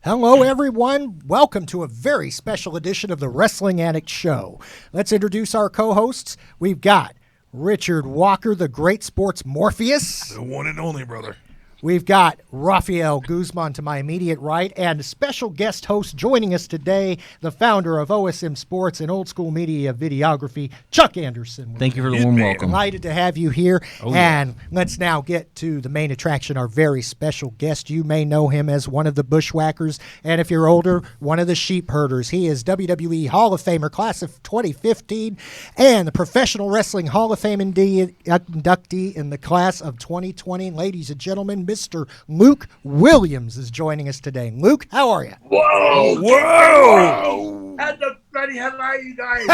Hello, everyone. Welcome to a very special edition of the Wrestling Addicts Show. Let's introduce our co-hosts. We've got Richard Walker, the great sports Morpheus. The one and only, brother. We've got Rafael Guzman to my immediate right, and a special guest host joining us today, the founder of OSM Sports and Old School Media Videography, Chuck Anderson. Thank you for the warm welcome. Delighted to have you here. And let's now get to the main attraction, our very special guest. You may know him as one of the Bushwackers, and if you're older, one of the Sheep Herders. He is WWE Hall of Famer, class of 2015, and the Professional Wrestling Hall of Fame inductee in the class of 2020. Ladies and gentlemen, Mr. Luke Williams is joining us today. Luke, how are you? Whoa! Whoa! How the bloody hell are you guys?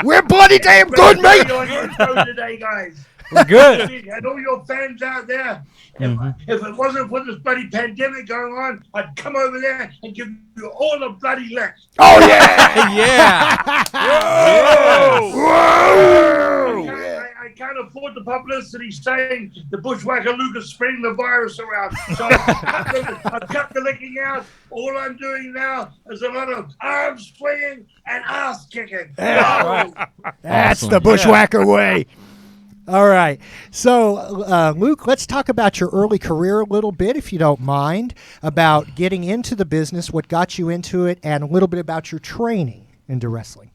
We're bloody damn good, mate! On your show today, guys. We're good. And all your fans out there, if it wasn't for this bloody pandemic going on, I'd come over there and give you all the bloody licks. Oh, yeah! Yeah. Whoa! I can't afford the publicity saying the Bushwacker Luke is spreading the virus around. So I've cut the licking out. All I'm doing now is a lot of arm swinging and ass kicking. That's the Bushwacker way. All right. So, Luke, let's talk about your early career a little bit, if you don't mind, about getting into the business, what got you into it, and a little bit about your training into wrestling.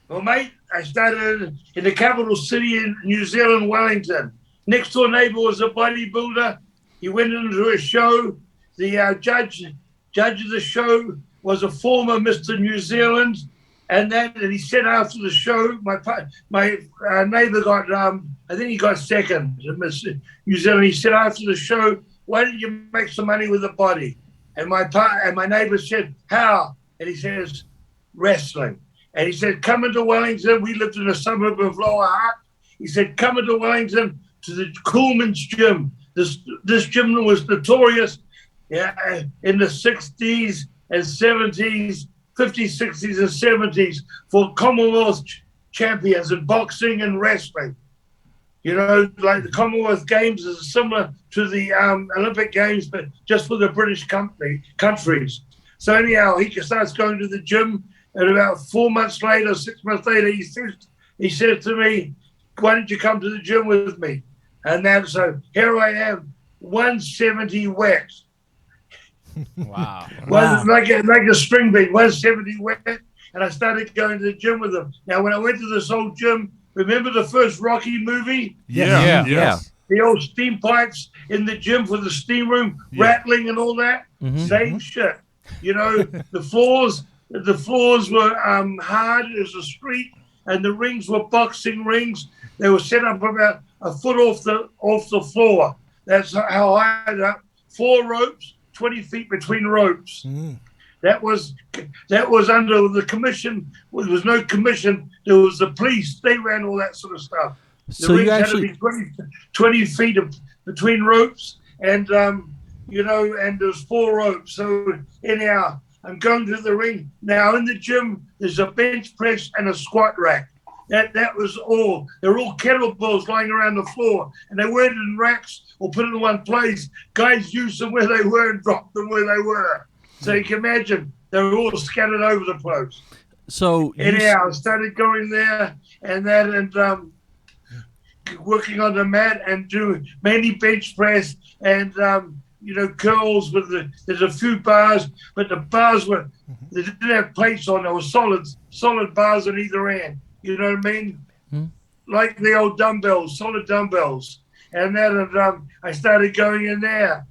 Well, mate, I started in the capital city in New Zealand, Wellington. Next door neighbor was a bodybuilder. He went into a show. The judge of the show was a former Mr. New Zealand. And he said after the show, my neighbor got, I think he got second in Mr. New Zealand. He said after the show, why didn't you make some money with the body? And my neighbor said, how? And he says, wrestling. And he said, come into Wellington. We lived in a suburb of Lower Hutt. He said, come into Wellington to the Coolman's gym. This gym was notorious in the 60s and 70s, 50s, 60s, and 70s for Commonwealth champions in boxing and wrestling. You know, like the Commonwealth Games is similar to the Olympic Games, but just for the British countries. So anyhow, he starts going to the gym. And about 4 months later, 6 months later, he said to me, why don't you come to the gym with me? And then, so here I am, 170 wet. Wow. Well, like a string bean, 170 wet. And I started going to the gym with him. Now, when I went to this old gym, remember the first Rocky movie? Yeah. The old steam pipes in the gym for the steam room, rattling and all that? Same shit. You know, the floors were hard as a street, and the rings were boxing rings. They were set up about a foot off the floor. That's how high up. 4 ropes, 20 feet between ropes. That was under the commission. Well, there was no commission. There was the police. They ran all that sort of stuff. The rings had to be 20 feet between ropes, and and there's 4 ropes. So anyhow, I'm going to the ring. Now, in the gym, there's a bench press and a squat rack. That was all. They're all kettlebells lying around the floor, and they weren't in racks or put in one place. Guys used them where they were and dropped them where they were. So you can imagine, they were all scattered over the place. So anyhow, I started going there and working on the mat and doing mainly bench press and curls there's a few bars, but the bars they didn't have plates on. There were solid bars on either end. You know what I mean? Like the old dumbbells, solid dumbbells. And I started going in there,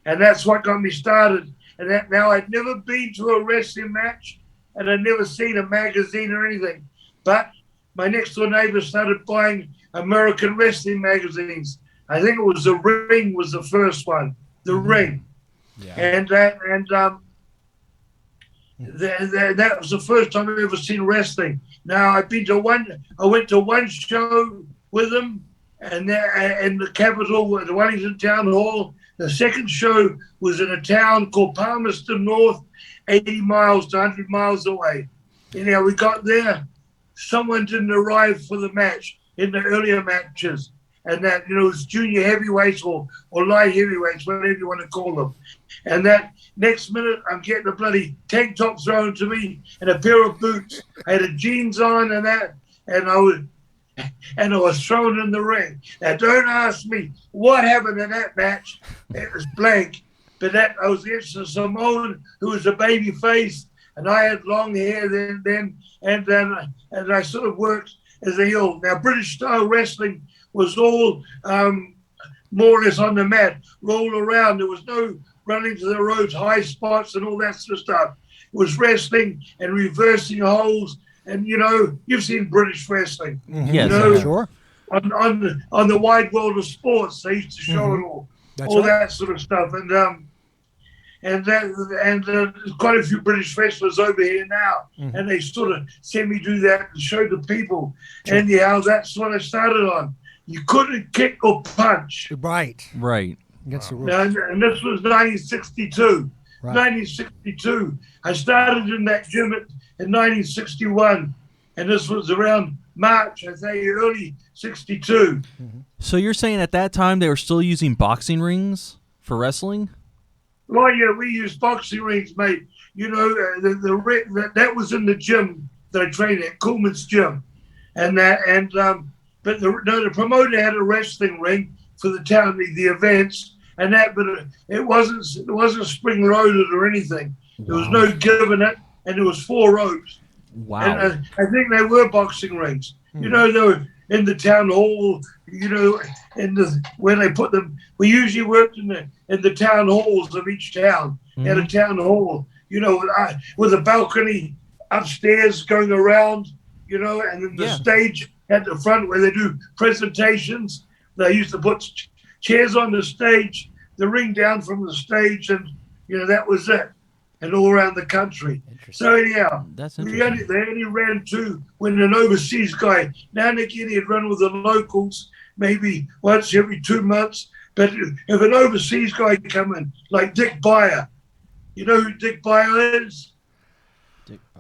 and that's what got me started. And now I'd never been to a wrestling match, and I'd never seen a magazine or anything. But my next door neighbor started buying American wrestling magazines. I think it was The Ring was the first one. The Ring. Yeah. And that was the first time I've ever seen wrestling. Now I went to one show with him, and in the capital, the Wellington Town Hall. The second show was in a town called Palmerston North, 80 miles to 100 miles away. Anyhow, we got there. Someone didn't arrive for the match in the earlier matches. and that, you know, it's junior heavyweights or light heavyweights, whatever you want to call them. And that next minute, I'm getting a bloody tank top thrown to me and a pair of boots. I had a jeans on and that, and I was thrown in the ring. Now, don't ask me what happened in that match. It was blank. But that I was against Simone, who was a baby face, and I had long hair then, and I sort of worked as a heel. Now, British style wrestling was all more or less on the mat, roll around. There was no running to the ropes, high spots, and all that sort of stuff. It was wrestling and reversing holds. And, you know, you've seen British wrestling. Yes, you know, sure. On the wide world of sports, they used to show it all. That's all right. that sort of stuff. And quite a few British wrestlers over here now. And they sort of send me do that and show the people. Sure. And, yeah, that's what I started on. You couldn't kick or punch. Right. Right. Against the rules. And this was 1962. Right. 1962. I started in that gym in 1961, and this was around March, I think, early 62. So you're saying at that time they were still using boxing rings for wrestling? Well, yeah, we used boxing rings, mate. You know, that was in the gym that I trained at, Coolman's gym, but the promoter had a wrestling ring for the town, the events, and that, but it wasn't spring loaded or anything. There was no giving it, and there was 4 ropes. Wow. And I think they were boxing rings. You know, they were in the town hall. You know, when they put them, we usually worked in the town halls of each town. At a town hall, you know, with a balcony upstairs going around. You know, and then the stage at the front where they do presentations. They used to put chairs on the stage, the ring down from the stage, and you know that was it. And all around the country. So anyhow, That's they interesting. only ran 2 when an overseas guy. Now and again he'd run with the locals, maybe once every 2 months. But if an overseas guy come in, like Dick Beyer, you know who Dick Beyer is?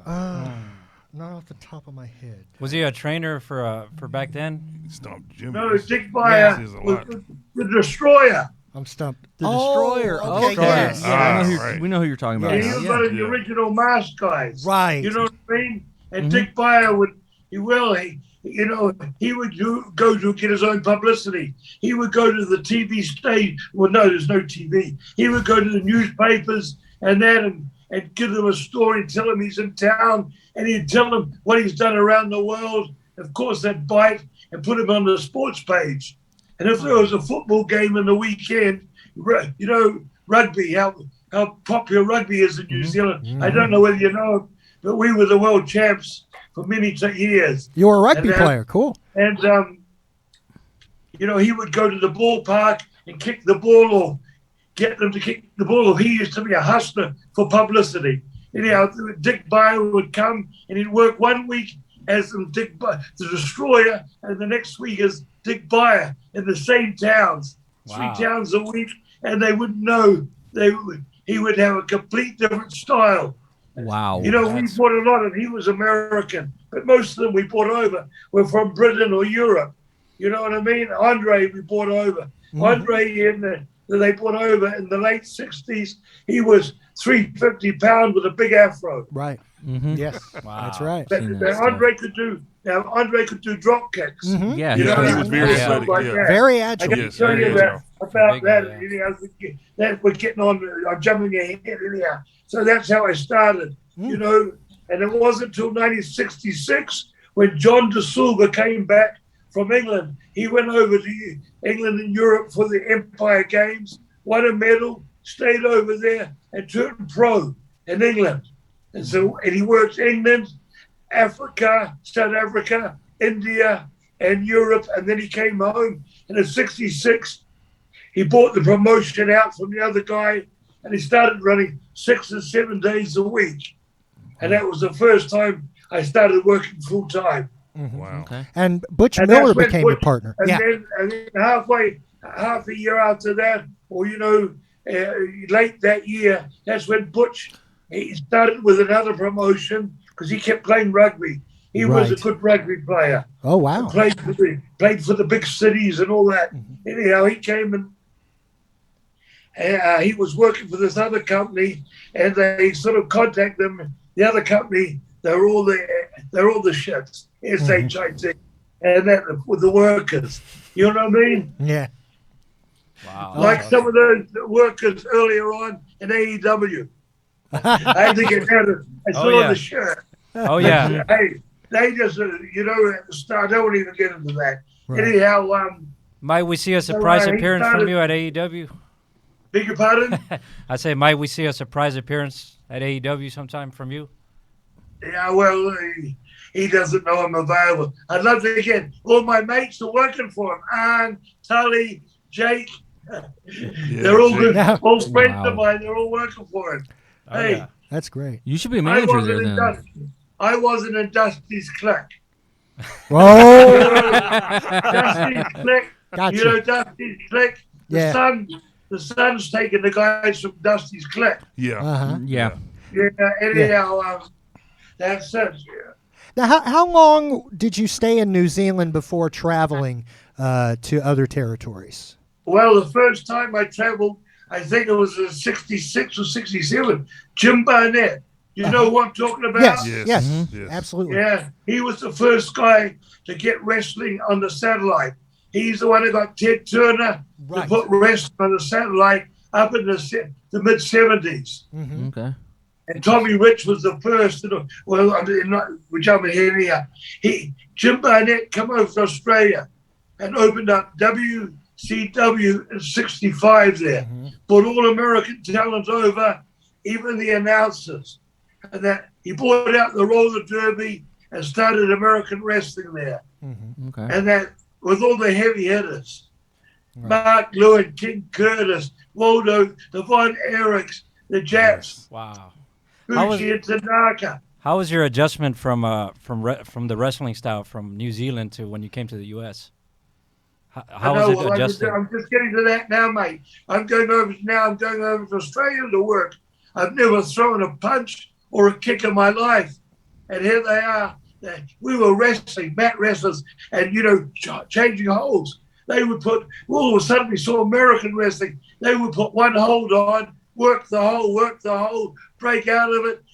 Not off the top of my head. Was he a trainer for back then? Stomped Jimmy. No, Dick Beyer This is a was lot. the Destroyer. I'm stumped. The Destroyer. Oh, okay, Okay. yes. Ah, Yeah, right. we know who you're talking about. Yeah, Yes. he was now. one of the original mask guys. Right. You know what I mean? And Dick Beyer would go to get his own publicity. He would go to the TV station. Well, no, there's no TV. He would go to the newspapers and give them a story, tell them he's in town, and he'd tell them what he's done around the world. Of course, they'd bite and put him on the sports page. And if there was a football game in the weekend, you know, rugby, how popular rugby is in New Zealand. I don't know whether you know, but we were the world champs for many years. You were a rugby player. Cool. And, you know, he would go to the ballpark and kick the ball or get them to kick the ball. He used to be a hustler for publicity. Anyhow, Dick Beyer would come and he'd work 1 week as the Destroyer and the next week as Dick Beyer in the same towns, Wow. 3 towns a week, and they wouldn't know. He would have a complete different style. Wow. You know, we bought a lot of, he was American, but most of them we bought over were from Britain or Europe. You know what I mean? Andre, we bought over. Andre, they bought over in the late 60s. He was 350 pounds with a big afro. Right. Mhm. Yes. Wow. That's right. Seen that stuff. Andre could do drop kicks. Yeah. You know, Yeah, he was very Yeah. athletic. like Yeah. that. Very I agile. got Yes, to tell very you agile. about Big that. guy, You know, that we're getting on. I'm jumping ahead anyhow. So that's how I started. You know, and it wasn't until 1966 when John De Silva came back from England. He went over to England and Europe for the Empire Games, won a medal, stayed over there, and turned pro in England. And he worked England, Africa, South Africa, India, and Europe. And then he came home. And in '66, he bought the promotion out from the other guy, and he started running 6 or 7 days a week. And that was the first time I started working full time. Wow. Okay. And Butch And Miller that's when became your Butch- partner. And Yeah. then half a year after that, or late that year, that's when Butch he started with another promotion because he kept playing rugby. He was a Right. good rugby player. Oh, wow. Played for the big cities and all that. Anyhow, he came and he was working for this other company, and they sort of contacted him. The other company, they're all the shits, SHIT, and that with the workers. You know what I mean? Yeah. Wow. Like some of those workers earlier on in AEW. I had to get out of. I saw yeah. the shirt. Oh yeah. Hey, they just, at the start, I don't even get into that. Right. Anyhow, Might we see a surprise he appearance started- from you at AEW? beg your pardon? I say, might we see a surprise appearance at AEW sometime from you? Yeah, well, he doesn't know I'm available. I'd love to get all my mates are working for him. Ann, Tully, Jake. They're all good, Yeah. all friends Wow. of mine. They're all working for him. Oh, Hey, yeah. That's great. You should be a manager there then. I wasn't in Dusty's clique. Whoa. Dusty's clique. Gotcha. You know Dusty's clique? Yeah. The son's taking the guys from Dusty's clique. Yeah. Uh-huh. Yeah. Yeah, anyhow, that's it. Now, how long did you stay in New Zealand before traveling to other territories? Well, the first time I traveled, I think it was in 66 or 67, Jim Barnett. You know who I'm talking about? Yes, Yes. yes, Yes. absolutely. Yeah, he was the first guy to get wrestling on the satellite. He's the one who got Ted Turner Right. to put wrestling on the satellite up in the mid-70s. Okay. And Tommy Rich was the first, which I'm here. Jim Barnett come over to Australia and opened up WCW in 65 there. Brought all American talent over, even the announcers. And that he brought out the roller derby and started American wrestling there. Okay. And that with all the heavy hitters. Mark Lewin, King Curtis, Waldo, the Von Erichs, the Japs, Wow. How was- Bushi and Tanaka. How was your adjustment from the wrestling style from New Zealand to when you came to the U.S.? How was it adjusting? I'm just getting to that now, mate. I'm going over to Australia to work. I've never thrown a punch or a kick in my life. And here they are. We were wrestling, mat wrestlers, and, changing holds. They would put, all of a sudden we saw American wrestling. They would put one hold on, work the hold, break out of it,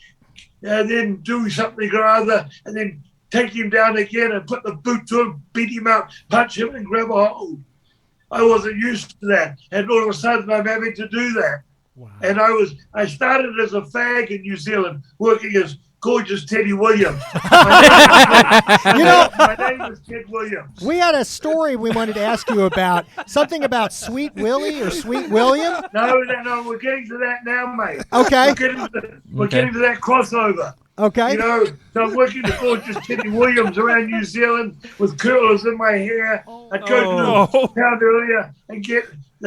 and then do something or other, and then take him down again and put the boot to him, beat him up, punch him and grab a hold. I wasn't used to that. And all of a sudden I'm having to do that. Wow. And I started as a fag in New Zealand, working as gorgeous Teddy Williams. My name was Ted Williams. We had a story we wanted to ask you about, something about Sweet Willie or Sweet William. No, we're getting to that now, mate. Okay. We're getting to that crossover. Okay. So I'm working the gorgeous Teddy Williams around New Zealand with curlers in my hair. I'd go to the town earlier and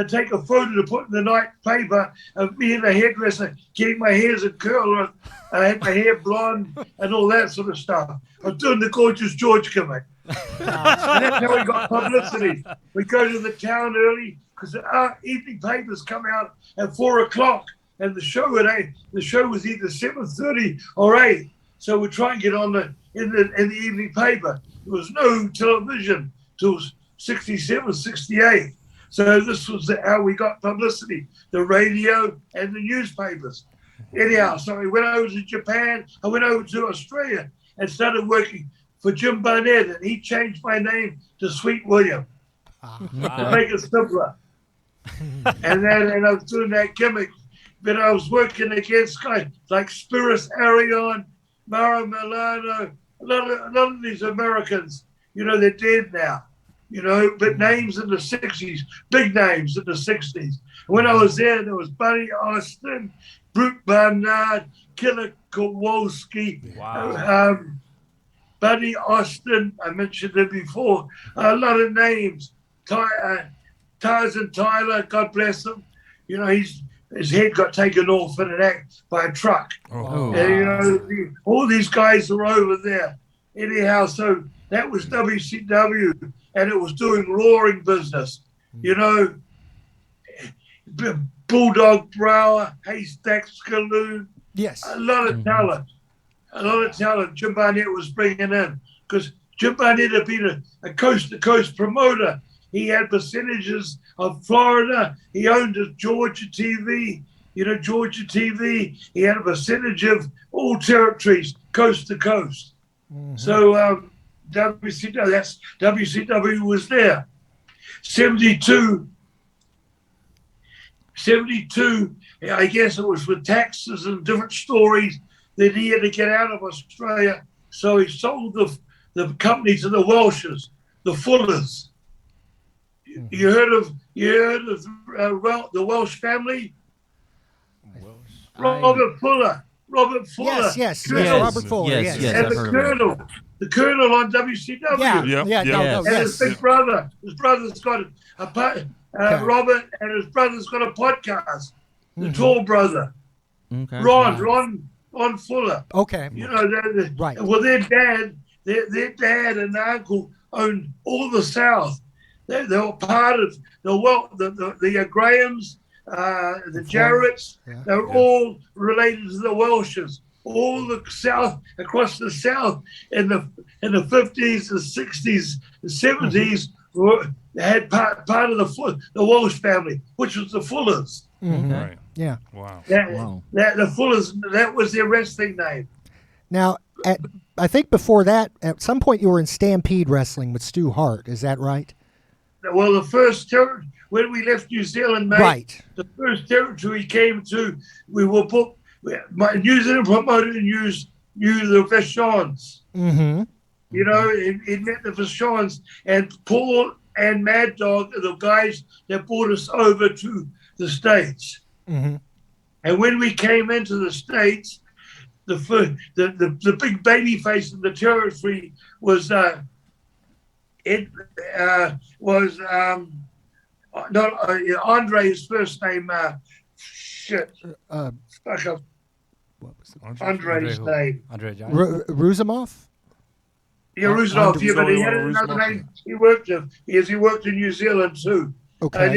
take a photo to put in the night paper of me and the hairdresser getting my hairs in curl. I had my hair blonde and all that sort of stuff. I was doing the gorgeous George gimmick. And that's how we got publicity. We go to the town early because our evening papers come out at 4 o'clock. And the show was either 7:30 or 8. So we try and get on in the evening paper. There was no television till 67, 68. So this was how we got publicity, the radio and the newspapers. Anyhow, so I went over to Japan. I went over to Australia and started working for Jim Barnett. And he changed my name to Sweet William to make it simpler. and I was doing that gimmick. But I was working against guys like Spiros Arion, Mara Milano, a lot of these Americans, they're dead now, but names in the 60s, big names in the 60s. When I was there was Buddy Austin, Brute Barnard, Killer Kowalski, Buddy Austin, I mentioned him before, a lot of names, Tarzan Tyler, God bless him, his head got taken off in an act by a truck. And, all these guys were over there. Anyhow, so that was WCW, and it was doing roaring business. Bulldog Brower, Haystack Skaloon. Yes. A lot of talent. a lot of talent Jim Barnett was bringing in, because Jim Barnett had been a coast-to-coast promoter. He had percentages of Florida. He owned Georgia TV. Georgia TV. He had a percentage of all territories, coast to coast. Mm-hmm. So WCW was there. 72, I guess it was with taxes and different stories that he had to get out of Australia. So he sold the company to the Welshes, the Fullers. You heard of the Welsh family? Robert Fuller. Yes, Colonel. Robert Fuller. Yes. And the Colonel on WCW. Yeah. And his big brother. His brother's got Robert, and his brother's got a podcast. The tall brother. Okay. Ron Fuller. Okay. Right. Well, their dad and their uncle owned all the South. They were part of the Grahams, the Jarretts. Yeah. They were all related to the Welshes. All the South, across the South, in the 50s, the 60s, the 70s, had part of the Welsh family, which was the Fullers. Mm-hmm. Right. Yeah. Wow. The Fullers, that was their wrestling name. Now, I think before that, at some point you were in Stampede Wrestling with Stu Hart. Is that right? Well, the first territory, when we left New Zealand, mate, right. The first territory we came to, we were booked. My New Zealand promoter knew the Vachons. Mm-hmm. He met the Vachons, and Paul and Mad Dog are the guys that brought us over to the States. Mm-hmm. And when we came into the States, the big baby face in the territory was Andre's first name. Fuck up. What was it? Andre's name. Andre Ruzimov? Yeah, Ruzimov. Yeah, but he had another name. He worked in New Zealand too. Okay. And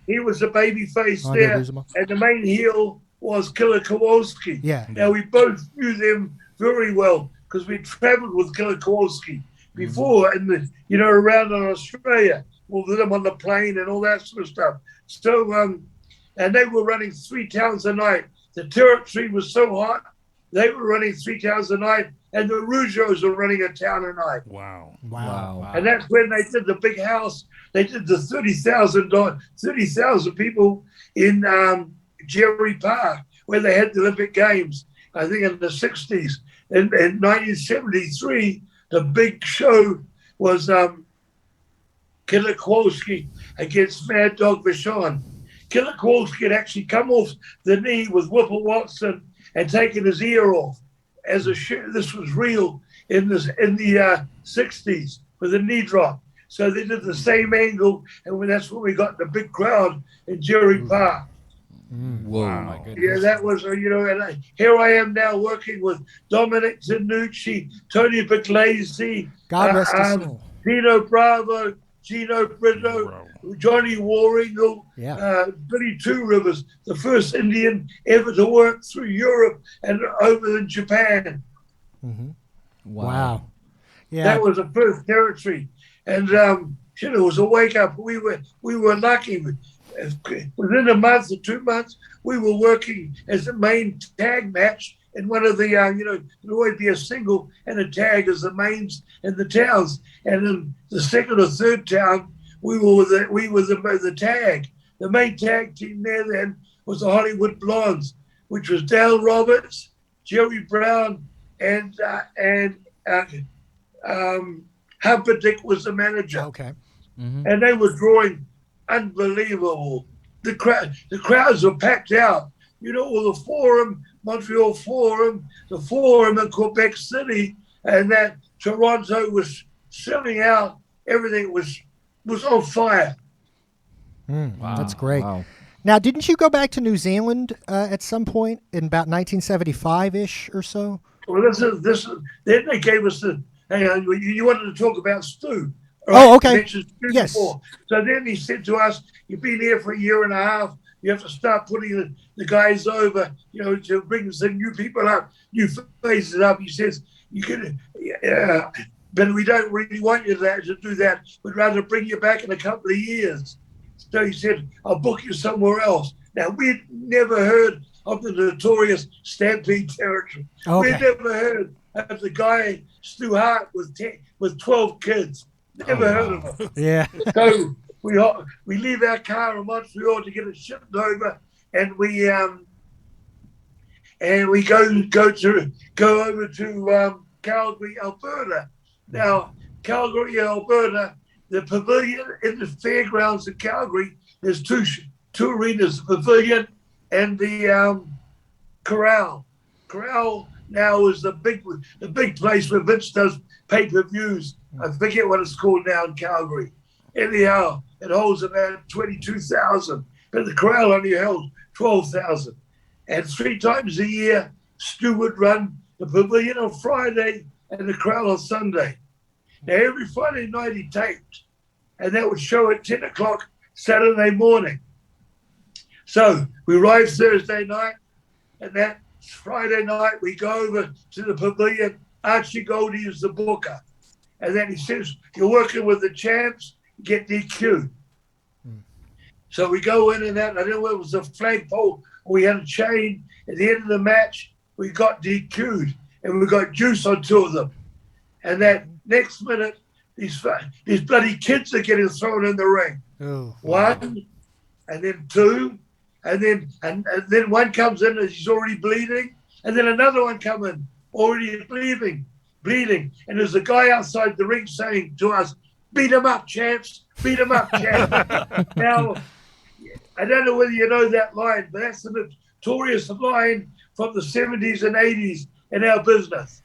he was the baby face there, Ruzimov. and the main heel was Killer Kowalski. Yeah. Now we both knew them very well because we travelled with Killer Kowalski before, and around in Australia, with them on the plane and all that sort of stuff. So, and they were running 3 towns a night. The territory was so hot, they were running 3 towns a night, and the Rougeos were running a town a night. Wow. And that's when they did the big house. They did the 30,000 people in Jerry Park, where they had the Olympic Games, I think in the 60s. In 1973, the big show was Killer Kowalski against Mad Dog Vachon. Killer Kowalski had actually come off the knee with Whipple Watson and taken his ear off. This was real in the 60s with a knee drop. So they did the same angle, and that's when we got the big crowd in Jerry Park. Whoa. Oh my goodness. Yeah, that was, and here I am now working with Dominic Zanucci, Tony Puglisi, God rest his soul. Dino Bravo, Gino Brito, Johnny Waringle, Billy Two Rivers, the first Indian ever to work through Europe and over in Japan. Mm-hmm. Wow. Yeah. That was the first territory. And it was a wake up. We were lucky. Within a month or 2 months, we were working as the main tag match in one of the, there'd always be a single and a tag as the mains in the towns. And in the second or third town, we were the tag. The main tag team there then was the Hollywood Blondes, which was Dale Roberts, Jerry Brown, and Humperdinck was the manager. Okay. Mm-hmm. And they were drawing unbelievable. The crowds were packed out. All the Forum, Montreal Forum, the Forum in Quebec City, and that Toronto was selling out. Everything was on fire. Wow. That's great. Wow. Now, didn't you go back to New Zealand at some point in about 1975-ish or so? Well, this. Then they gave us the. Hang on, you wanted to talk about Stu. Right? Oh, okay. Yes. Before. So then he said to us, "You've been here for a year and a half. you have to start putting the guys over, to bring some new people up, new faces up. He says, you can, but we don't really want you to do that. We'd rather bring you back in a couple of years. So he said, I'll book you somewhere else. Now, we'd never heard of the notorious Stampede territory. Okay. We'd never heard of the guy, Stu Hart, with 12 kids. Never heard of him. Yeah. So we leave our car in Montreal to get it shipped over, and we go over to Calgary, Alberta. Now, Calgary, Alberta, the pavilion in the fairgrounds in Calgary, there's two arenas, the pavilion and the corral. Corral now is the big place where Vince does pay-per-views. I forget what it's called now in Calgary. Anyhow, it holds about 22,000, but the corral only held 12,000. And 3 times a year, Stu would run the pavilion on Friday and the corral on Sunday. Now, every Friday night he taped, and that would show at 10 o'clock Saturday morning. So we arrive Thursday night, and that Friday night we go over to the pavilion. Archie Goldie is the booker. And then he says, you're working with the champs, get DQ. So we go in and out. I don't know whether it was a flagpole or we had a chain. At the end of the match, we got DQ'd, and we got juice on 2 of them. And that next minute, these bloody kids are getting thrown in the ring. Oh. 1, and then 2, and then one comes in and he's already bleeding, and then another one comes in already bleeding. And there's a guy outside the ring saying to us, beat him up, champs, beat him up, champs. Now, I don't know whether you know that line, but that's the notorious line from the 70s and 80s in our business.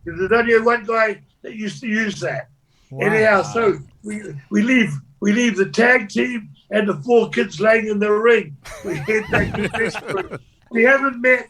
There's only one guy that used to use that. Wow. Anyhow, so we leave the tag team and the 4 kids laying in the ring. We head back to Pittsburgh. We haven't met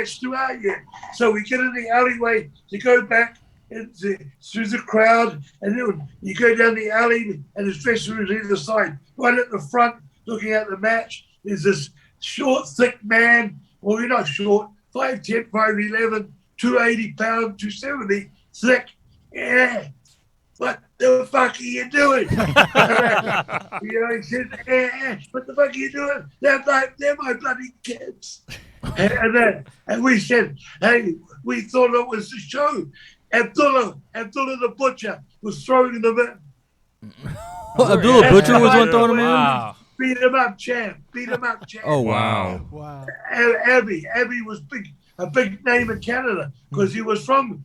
Stu Hart yet. So we get in the alleyway to go back through the crowd, and then you go down the alley and there's dressing rooms either side. Right at the front, looking at the match, there's this short, thick man. Well, you're not short, 5'10", 5'11", 280 pounds, 270, thick. Yeah. What the fuck are you doing? He said, what the fuck are you doing? They're my bloody kids. And we said, hey, we thought it was the show. Abdullah the Butcher was throwing them in. Abdullah Butcher was one throwing him in? Wow. Beat him up, champ. Oh, wow. Wow. Abby was a big name in Canada because he was from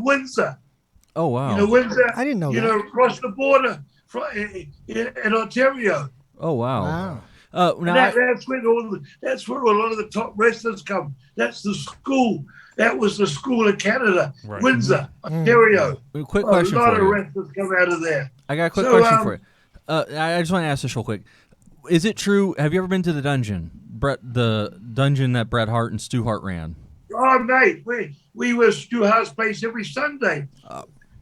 Windsor. Oh, wow. You know, Windsor. I didn't know you that. know, across the border in Ontario. Oh, wow. Wow. That's where a lot of the top wrestlers come. That's the school. That was the school of Canada, Right. Windsor, Ontario. Quick question A lot for of you. wrestlers come out of there. I got a quick question for you. I just want to ask this real quick. Is it true? Have you ever been to the dungeon? The dungeon that Bret Hart and Stu Hart ran? Oh, mate, we were Stu Hart's place every Sunday.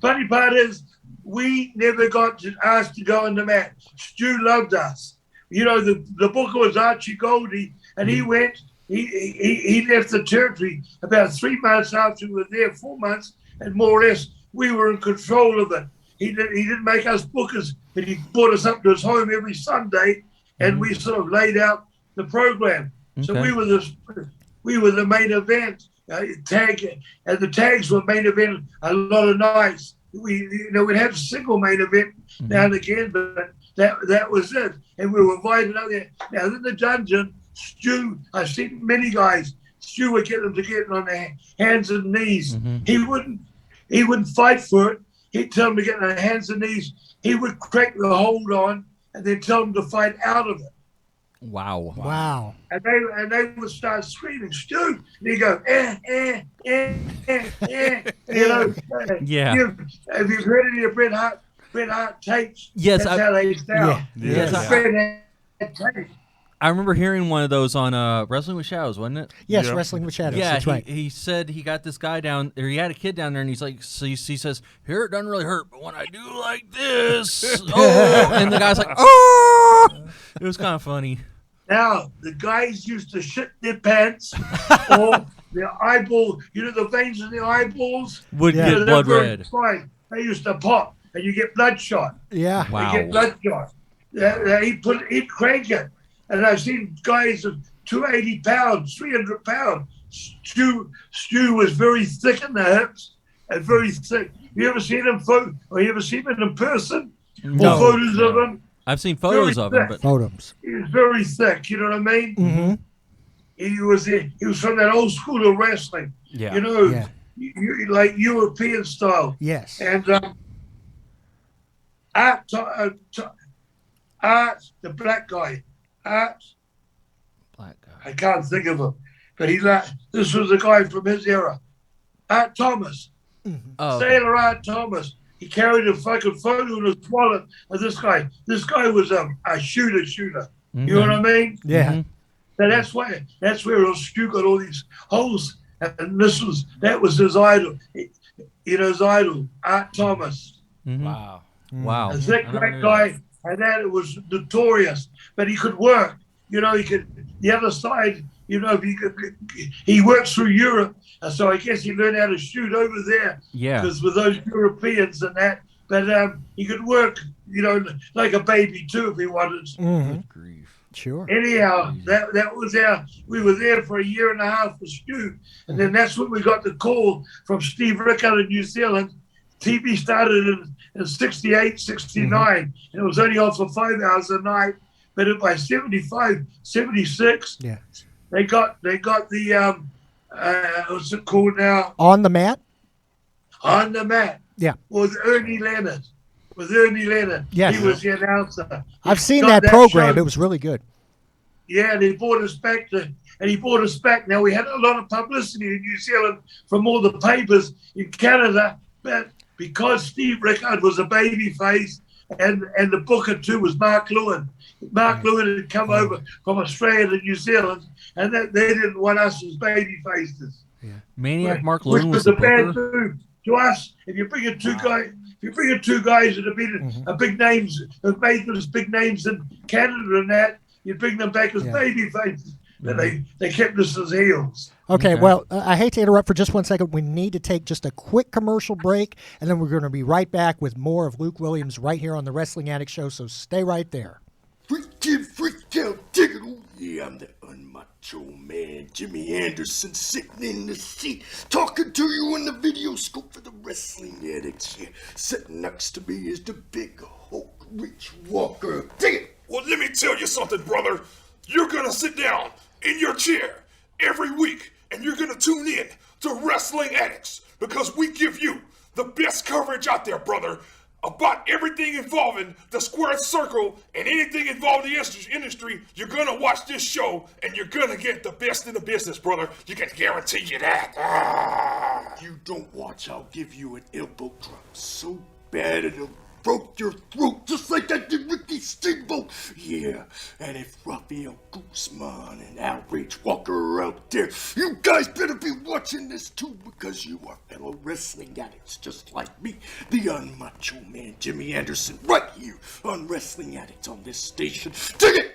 Funny part is, we never got asked to go on the match. Stu loved us. You know, the booker was Archie Goldie, and he went. He left the territory about 3 months after we were there, 4 months, and more or less we were in control of it. He didn't make us bookers, but he brought us up to his home every Sunday, and we sort of laid out the program. Okay. So we were the main event. And the tags were main event a lot of nights. We'd have a single main event now and again, but that was it. And we were invited out there. Now in the dungeon, Stu, I've seen many guys. Stu would get them to get on their hands and knees. He wouldn't fight for it. He'd tell them to get on their hands and knees. He would crack the hold on and then tell them to fight out of it. Wow. And they would start screaming, Stu. And he'd go, You know, Yeah. Have you heard any of Bret Hart tapes? Yes, That's how they sound. Yes, Bret had tapes. I remember hearing one of those on Wrestling with Shadows, wasn't it? Yes, Yeah. Wrestling with Shadows. Yeah, that's right. he said he got this guy down, or he had a kid down there, and he's like, so he says, here, it doesn't really hurt, but when I do like this, oh, and the guy's like, oh, it was kind of funny. Now, the guys used to shit their pants or their eyeball, the veins in the eyeballs Would Yeah. get blood red. Fine. They used to pop and you get bloodshot. Yeah. Wow. You get bloodshot. He'd crank it. And I've seen guys of 280 pounds, 300 pounds. Stu was very thick in the hips and very thick. You ever seen him you ever seen him in person? No. Or photos of him? I've seen photos Very of him, thick. but Photos. He was very thick, you know what I mean? Mm-hmm. He was from that old school of wrestling. Yeah. Yeah. Like European style. Yes. And Art, the black guy, Art, black guy. I can't think of him, but this was a guy from his era. Art Thomas, Oh, Sailor Art Thomas. He carried a fucking photo in his wallet of this guy. This guy was a shooter. You know what I mean? Yeah. Mhm. So that's where Stu got all these holes, and that was his idol. His idol, Art Thomas. Mhm. Wow. Wow. A thick I never black knew guy, and that it was notorious. But he could work. He could the other side. He worked through Europe, and so I guess he learned how to shoot over there. Yeah. Because with those Europeans and that, but he could work. Like a baby too if he wanted. Mm-hmm. Good grief. Sure. Anyhow, that was we were there for a year and a half with Stu, and then that's when we got the call from Steve Rickard in New Zealand. TV started in 68, 69, and it was only on for 5 hours a night. But by 75, 76, Yeah. they got the what's it called now? On the mat? On the Mat. Yeah. With Ernie Leonard. Yes. He was the announcer. I've seen Got that program. show. It was really good. Yeah, and he brought us back. Now, we had a lot of publicity in New Zealand from all the papers in Canada, but because Steve Rickard was a baby face and the booker too was Mark Lewin. Mark Lewin had come over from Australia to New Zealand, and they didn't want us as baby faces. Maniac Mark Which Lewin was was a the bad booker. move to us. If you bring in two guys that have been big names, have made them as big names in Canada and that, you bring them back as baby faces. But they kept us as heels. Okay, well, I hate to interrupt for just 1 second. We need to take just a quick commercial break, and then we're going to be right back with more of Luke Williams right here on the Wrestling Addict Show, so stay right there. Freak out, dig it. Oh, yeah, I'm the unmacho man, Jimmy Anderson, sitting in the seat, talking to you on the video scope for the Wrestling Addicts. Yeah, sitting next to me is the big Hulk Rich Walker. Dig it. Well, let me tell you something, brother. You're gonna sit down in your chair every week, and you're gonna tune in to Wrestling Addicts, because we give you the best coverage out there, brother, about everything involving the squared circle and anything involving the industry. You're gonna watch this show, and you're gonna get the best in the business, brother. You can guarantee you that. You don't watch, I'll give you an elbow drop so bad it'll broke your throat just like that did Ricky Steamboat. Yeah, and if Rafael Guzman and Outrage Walker are out there, you guys better be watching this too, because you are fellow wrestling addicts just like me, the unmacho man Jimmy Anderson, right here on Wrestling Addicts on this station. Dig it!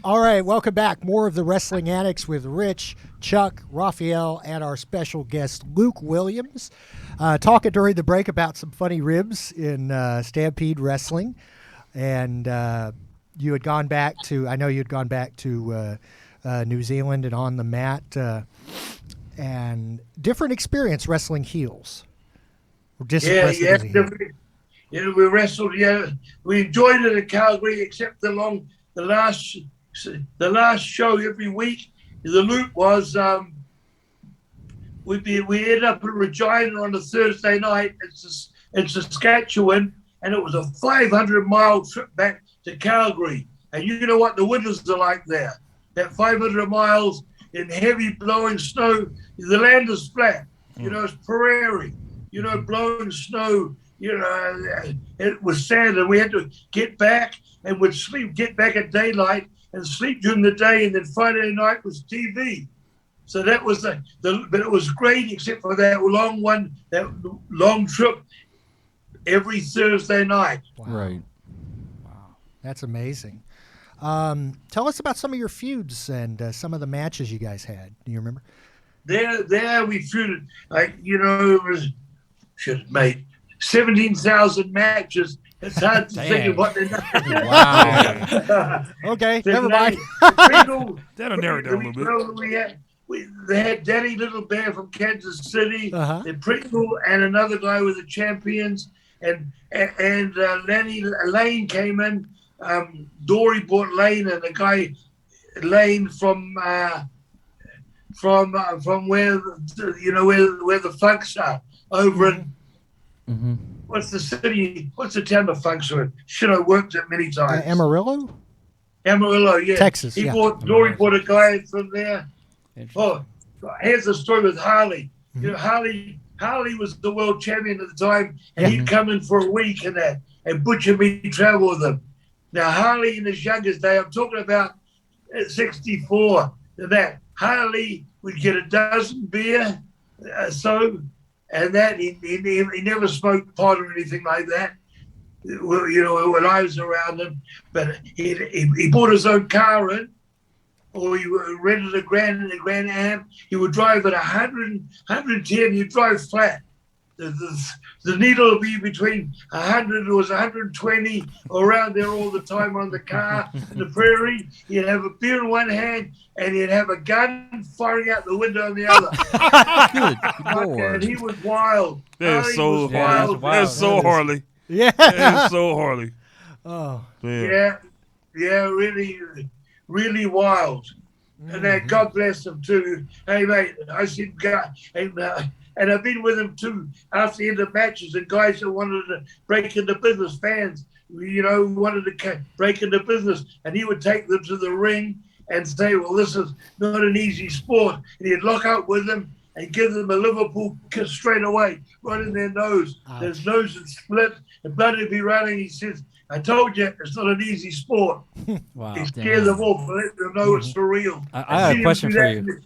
All right, welcome back. More of the Wrestling Addicts with Rich, Chuck, Raphael, and our special guest, Luke Williams. Talking during the break about some funny ribs in Stampede Wrestling. And you had gone back to, I know you'd gone back to New Zealand and On the Mat. And different experience wrestling heels. Yeah, we wrestled. Yeah, we enjoyed it in Calgary, except the last show every week. The loop was we ended up in Regina on a Thursday night in Saskatchewan, and it was a 500-mile trip back to Calgary. And you know what the winters are like there. That 500 miles in heavy blowing snow. The land is flat. You know, it's prairie. You know, blowing snow. it was sad, and we had to get back and would get back at daylight and sleep during the day, and then Friday night was TV. So that was but it was great, except for that long trip every Thursday night. Wow. Right. Wow, that's amazing. Tell us about some of your feuds and some of the matches you guys had. Do you remember? There we feuded, it was, mate, 17,000 matches. It's hard to think of what they're Wow. Okay, never mind. That'll narrow it down a little bit. They had Danny Little Bear from Kansas City, Uh-huh. and Pringle, and another guy with the champions, and Lane came in. Dory bought Lane, and the guy Lane from where where the Funks are over in. Mm-hmm. What's the city? What's the town the Funks are in? Should I worked it many times? Amarillo? Amarillo, yeah. Texas, He yeah. Dory bought a guy from there. Interesting. Oh, here's the story with Harley. You know, Harley was the world champion at the time, and he'd come in for a week and Butch and me travel with him. Now, Harley in his youngest day, I'm talking about at 64, that Harley would get a dozen beer, and that he never smoked pot or anything like that. Well, when I was around him, but he bought his own car in, or he rented a Grand Am. He would drive at 100, 110. He'd drive flat. The needle would be between 100, it was 120, around there all the time on the car in the prairie. He'd have a beer in one hand, and he'd have a gun firing out the window on the other. Good Lord. And he was wild. That is so was wild. That's so Harley. Yeah. That is so Harley. Oh. Yeah. Yeah, really, really wild. And then God bless him too. Hey mate, I seen guy, and I've been with him too after the end of matches, and guys that wanted to break into business, fans, wanted to break into business, and he would take them to the ring and say, well, this is not an easy sport. And he'd lock up with them and give them a Liverpool kiss straight away, right in their nose. Ouch. Their nose would split, the blood would be running. He says, I told you, it's not an easy sport. Wow. He scared them off, let them know it's for real. I have a question for you.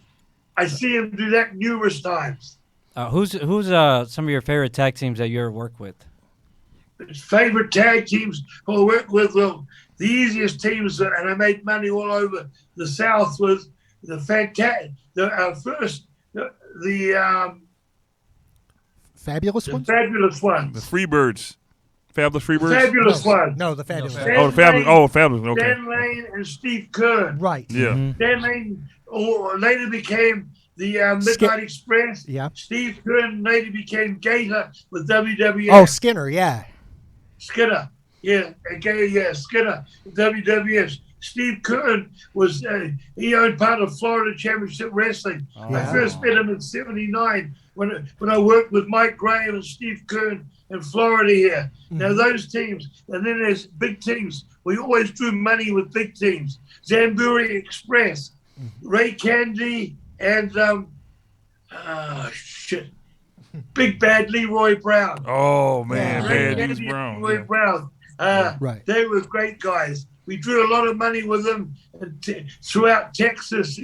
I see him do that numerous times. Who's some of your favorite tag teams that you ever worked with? His favorite tag teams I worked with, well, the easiest teams, and I made money all over the South, was the fantastic, the Fabulous ones? fabulous The ones. Freebirds. Fabulous Freebirds? Fabulous ones. No, the fabulous. Stan Oh, the Fabulous. Lane- Oh, Fabulous. Okay. Dan Lane and Steve Kern. Right. Yeah. Dan Lane later became the Midnight Express. Yeah. Steve Kern later became Gator with WWF. Oh, Skinner, yeah. Skinner. Yeah, Skinner, WWF. Steve Kern was, he owned part of Florida Championship Wrestling. I first met him in '79 when I worked with Mike Graham and Steve Kern in Florida here. Now those teams, and then there's big teams. We always drew money with big teams. Zamburi Express, Ray Candy, and Big Bad Leroy Brown. Oh, man. Ray Bad Candy News and Brown. Leroy Yeah. Brown. Right. They were great guys. We drew a lot of money with them throughout Texas.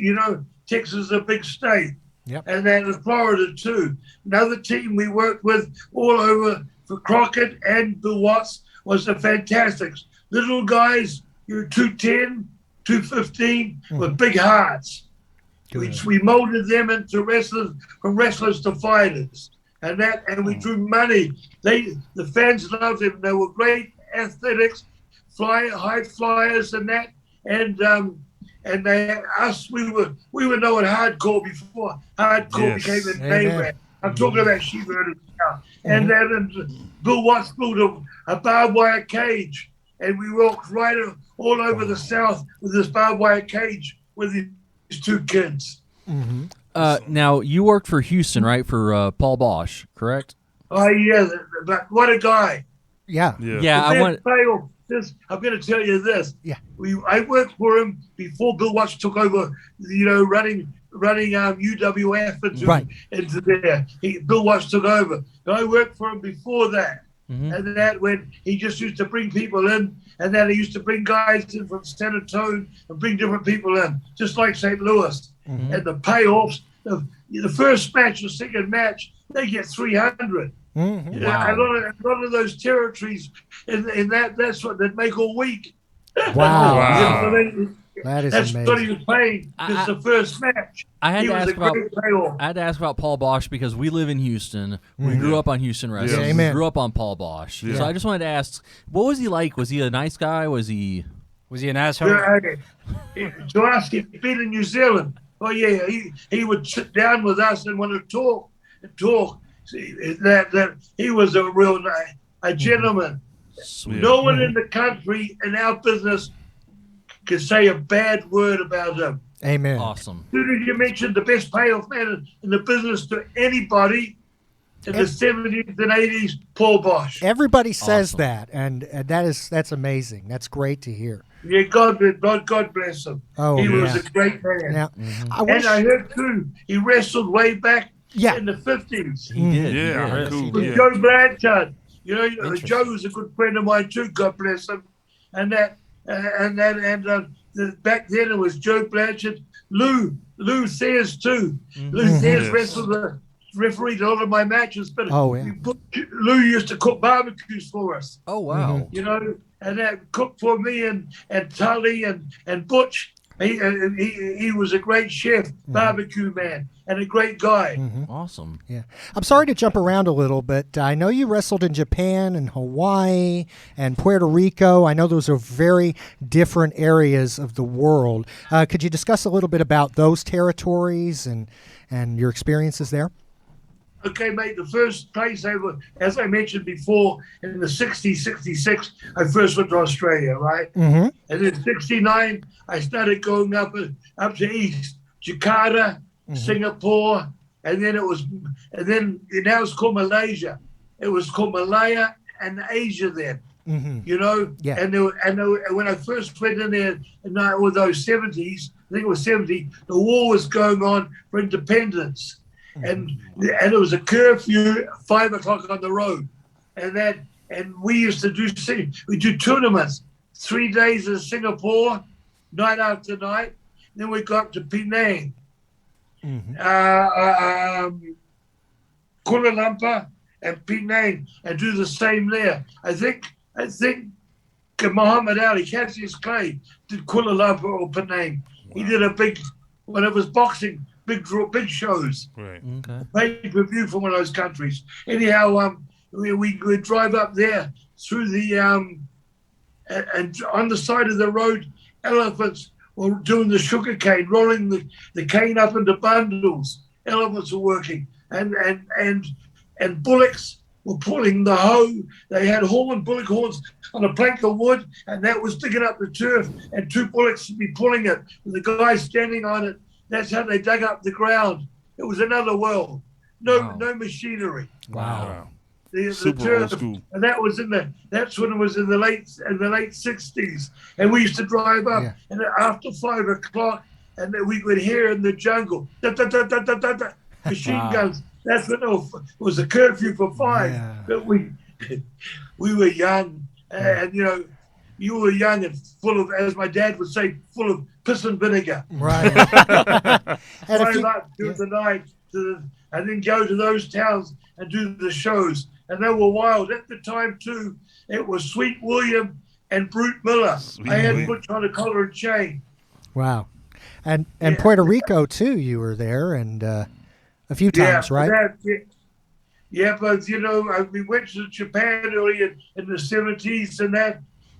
Texas is a big state. Yep. And then in Florida too. Another team we worked with all over for Crockett and Bill Watts was the Fantastics. Little guys, 210, 215 with big hearts. We molded them into wrestlers, from wrestlers to fighters. And we drew money. The fans loved them. They were great athletics, high flyers and that. And we were known hardcore before hardcore became a name brand. I'm talking about She-Murders now. And then Bill Watts built a barbed wire cage, and we walked right all over the South with this barbed wire cage with these two kids. Now, you worked for Houston, right, for Paul Bosch, correct? Oh, yeah, but what a guy. Yeah. Yeah, I'm going to tell you this. Yeah. I worked for him before Bill Watts took over, running UWF into there. Bill Watts took over. But I worked for him before that. and that when he just used to bring people in, and then he used to bring guys in from San Antonio and bring different people in, just like St. Louis. And the payoffs, the first match, the second match, they get 300. Mm-hmm. Wow. A lot of those territories in that's what they make all week. Wow. Wow. That is That's amazing. what he was paying. It's the first match. I had He to was ask a great payoff. I had to ask about Paul Bosch because we live in Houston. We grew up on Houston wrestling. Yeah, We amen. grew up on Paul Bosch. Yeah. So I just wanted to ask, what was he like? Was he a nice guy? Was he? Was he an asshole? To ask him, been in New Zealand. Oh yeah, he would sit down with us and want to talk. See, that he was a real a gentleman. Sweet. No one in the country in our business could say a bad word about him. Amen. Awesome. As soon as you mentioned the best payoff man in the business to anybody in the 70s and 80s, Paul Bosch. Everybody says Awesome. that, and that's amazing. That's great to hear. Yeah, God bless him. Oh, he was yeah. a great man. Now, I And wish, I heard too, he wrestled way back Yeah. in the 50s. He did. Yeah, He did. cool. With Yeah. Joe Blanchard. You know, Interesting. Joe was a good friend of mine too. God bless him. Back then it was Joe Blanchard, Lou Sayers too. Lou Sayers Yes. wrestled refereed a lot of my matches, but Oh, yeah. Lou used to cook barbecues for us. Oh wow. You know, and that cooked for me and Tully and Butch. He was a great chef, barbecue man, and a great guy. Awesome. yeah. I'm sorry to jump around a little, but I know you wrestled in Japan and Hawaii and Puerto Rico. I know those are very different areas of the world. Could you discuss a little bit about those territories and your experiences there? Okay, mate, the first place as I mentioned before, in the 60s, 66, I first went to Australia, right? Mm-hmm. And in 69, I started going up to East, Jakarta, Singapore, and then now it's called Malaysia. It was called Malaya and Asia then. Mm-hmm. You know, Yeah. and when I first went in there in all those 70s, I think it was 70, the war was going on for independence, and it was a curfew, 5 o'clock on the road, and we used to do tournaments, 3 days in Singapore, night after night, then we got to Penang, Kuala Lumpur, and Penang, and do the same there. I think Muhammad Ali, Cassius Clay, did Kuala Lumpur or Penang. He did when it was boxing, big shows, Right. Okay. pay-per-view from one of those countries. Anyhow, we would drive up there through the and on the side of the road, elephants were doing the sugar cane, rolling the cane up into bundles. Elephants were working, and bullocks were pulling the hoe. They had bullock horns on a plank of wood, and that was digging up the turf, and 2 bullocks would be pulling it, with the guy standing on it. That's how they dug up the ground. It was another world. No machinery. Wow. The Super turf, old school. and that's when it was in the late 60s, and we used to drive up, Yeah. and after 5 o'clock, and then we could hear in the jungle, da, da, da, da, da, da, da, machine guns. That's when it was a curfew for 5. Yeah. But we were young, and you know, you were young and full of, as my dad would say, full of piss and vinegar. Right. And if Drive you- up through the night and then go to those towns and do the shows. And they were wild. At the time, too, it was Sweet William and Brute Miller. Sweet I had William. Butch on a collar and chain. Wow. And Puerto Rico too, you were there and a few times, right? But you know, we went to Japan early in the 70s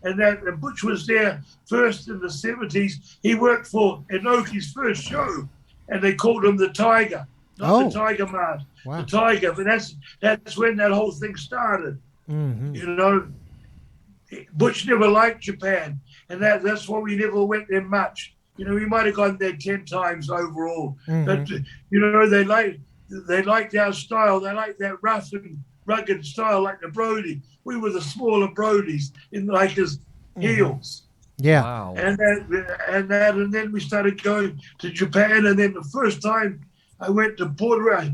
and Butch was there first in the 70s. He worked for Inoki's first show, and they called him the Tiger, not the Tiger Mask, Wow. the Tiger. But that's when that whole thing started. Mm-hmm. You know, Butch never liked Japan, and that's why we never went there much. You know, we might have gone there 10 times overall, but you know, they liked our style. They liked that rough and rugged style, like the Brody. We were the smaller Brodies in like his heels, Yeah. Wow. and then we started going to Japan. And then the first time I went to Puerto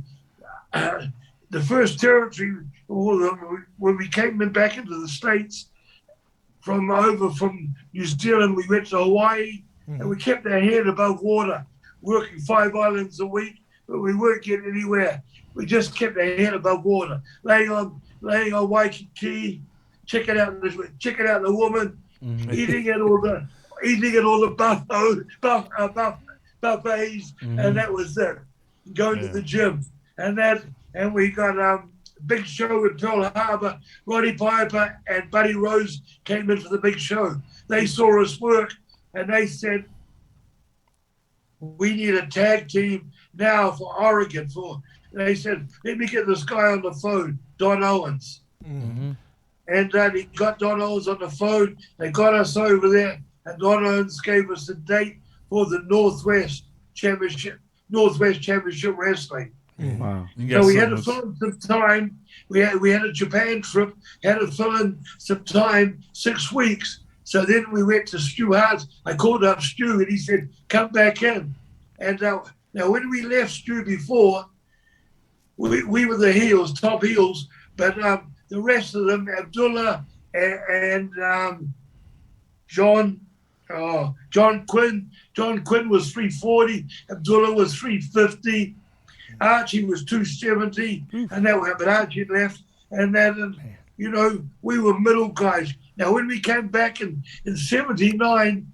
Rico, the first territory, when we came back into the States from New Zealand, we went to Hawaii, and we kept our head above water, working 5 islands a week, but we weren't getting anywhere. We just kept our head above water, laying on Waikiki, checking out the woman, eating at all the buffets, and that was it. Going to the gym, and we got a big show in Pearl Harbor. Roddy Piper and Buddy Rose came in for the big show. They saw us work, and they said, "We need a tag team now for Oregon." They said, "Let me get this guy on the phone, Don Owens." And he got Don Owens on the phone. They got us over there, and Don Owens gave us a date for the Northwest Championship Wrestling. Wow. So we had to fill in some time. We had a Japan trip, had to fill in some time, 6 weeks. So then we went to Stu Hart. I called up Stu, and he said, "Come back in." And now when we left Stu before, we were the heels, top heels, but the rest of them, Abdullah and John Quinn. John Quinn was 340. Abdullah was 350. Archie was 270, and but Archie left. And then, we were middle guys. Now, when we came back in 79,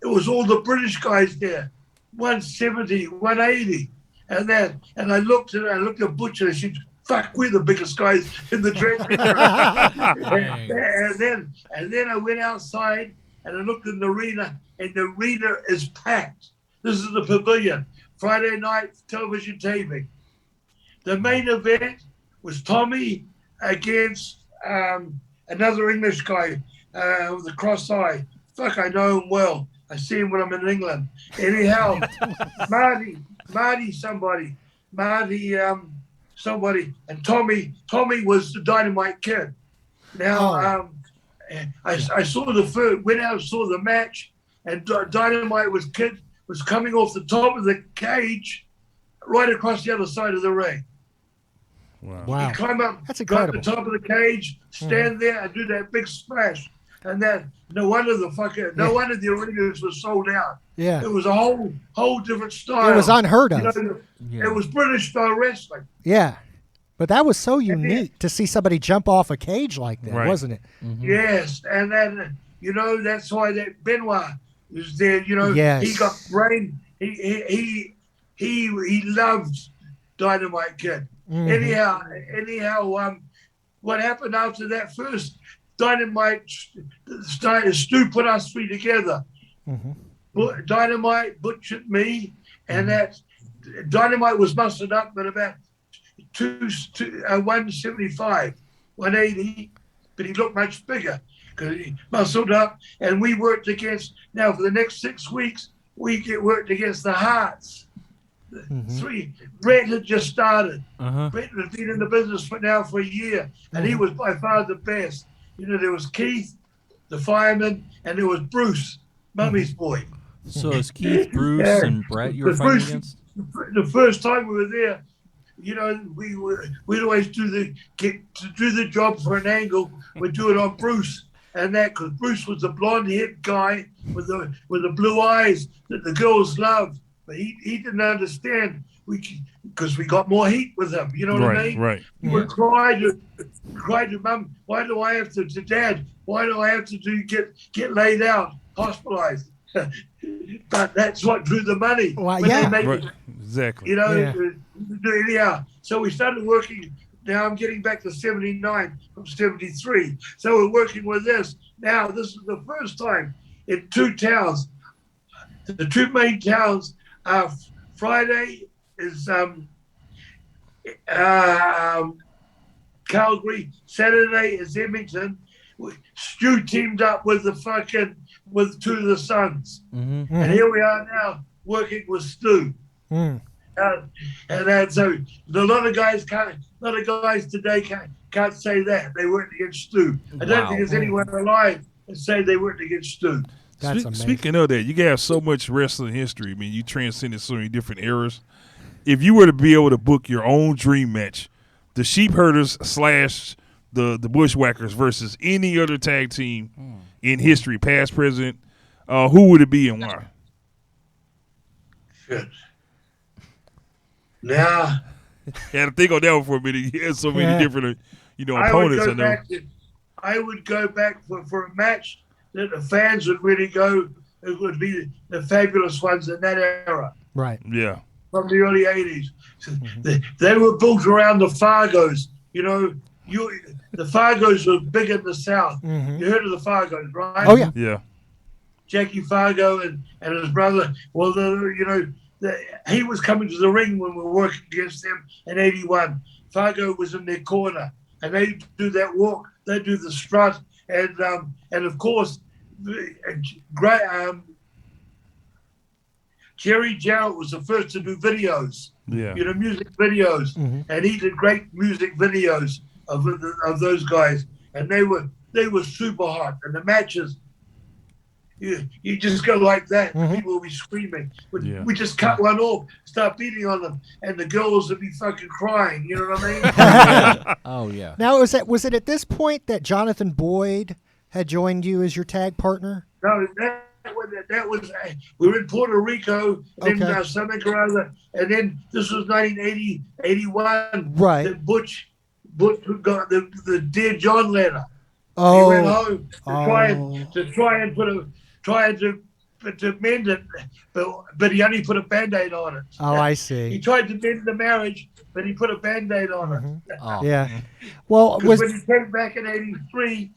it was all the British guys there, 170, 180. And I looked at Butcher and I said, "Fuck, we're the biggest guys in the dressing room." and then I went outside and I looked in the arena, and the arena is packed. This is the pavilion. Friday night television taping. The main event was Tommy against another English guy with a cross eye. Fuck, I know him well. I see him when I'm in England. Anyhow, Marty, somebody, and Tommy was the Dynamite Kid. Now, I saw went out and saw the match, and Dynamite was coming off the top of the cage, right across the other side of the ring. Wow. He climb up, That's go incredible. to the top of the cage, stand there, and do that big splash. And no wonder the arenas was sold out. Yeah. It was a whole different style. It was unheard of. It was British style wrestling. Yeah. But that was so unique to see somebody jump off a cage like that, wasn't it? Yes, and then that's why that Benoit was there. Yes. He got brain. He loved Dynamite Kid. Anyhow, what happened after that first Dynamite? Stu put us three together. Dynamite butchered me, and that Dynamite was muscled up at about 175, 180, but he looked much bigger because he muscled up. And we worked against, now for the next 6 weeks, we worked against the Hearts. Brett had just started. Brett had been in the business for a year, and he was by far the best. There was Keith, the fireman, and there was Bruce, Mummy's boy. So it's Keith, Bruce, and Brett you were fighting against? The first time we were there, we'd always do the job for an angle. We'd do it on Bruce, and that because Bruce was the blonde-haired guy with the blue eyes that the girls loved, but he didn't understand because we got more heat with him. You know what I mean? Right. He would cry to Mum, "Why do I have to Dad? Why do I have to get laid out, hospitalized?" But that's what drew the money. Well, yeah. Exactly. Anyhow. So we started working. Now I'm getting back to 79 from 73. So we're working with this. Now this is the first time in 2 towns. The 2 main towns are Friday is Calgary. Saturday is Edmonton. Stu teamed up with with 2 of the Sons. And here we are now working with Stu. And so a lot of guys today can't say that they worked against Stu. I don't think there's anyone alive that say they worked against Stu. That's amazing. Speaking of that, you have so much wrestling history. I mean, you transcended so many different eras. If you were to be able to book your own dream match the Sheep Herders / the Bushwhackers versus any other tag team in history, past, present, who would it be and why? Shit. Now, Had to think on that one for a minute. He has so many different, opponents. I would go back for a match that the fans would really go. It would be the Fabulous Ones in that era. Right. Yeah. From the early 80s. They were built around the Fargos. The Fargos were big in the South. You heard of the Fargos, right? Oh, yeah. Yeah. Jackie Fargo and his brother. Well, he was coming to the ring when we were working against them in 81. Fargo was in their corner, and they do that walk. They do the strut, and of course, Jerry Jarrett was the first to do videos. Yeah. Music videos, and he did great music videos of those guys, and they were super hot. And the matches, you just go like that, and people will be screaming. We just cut one off, start beating on them, and the girls would be fucking crying. You know what I mean? Oh yeah. Now, was it at this point that Jonathan Boyd had joined you as your tag partner? No, that was we were in Puerto Rico, and then something or other, and then this was 1980, 81. Right. That Butch got the Dear John letter. Oh. He went home to try to mend it, but he only put a Band-Aid on it. Oh, I see. He tried to mend the marriage, but he put a Band-Aid on it. Oh. Yeah. Well, when he came back in 83,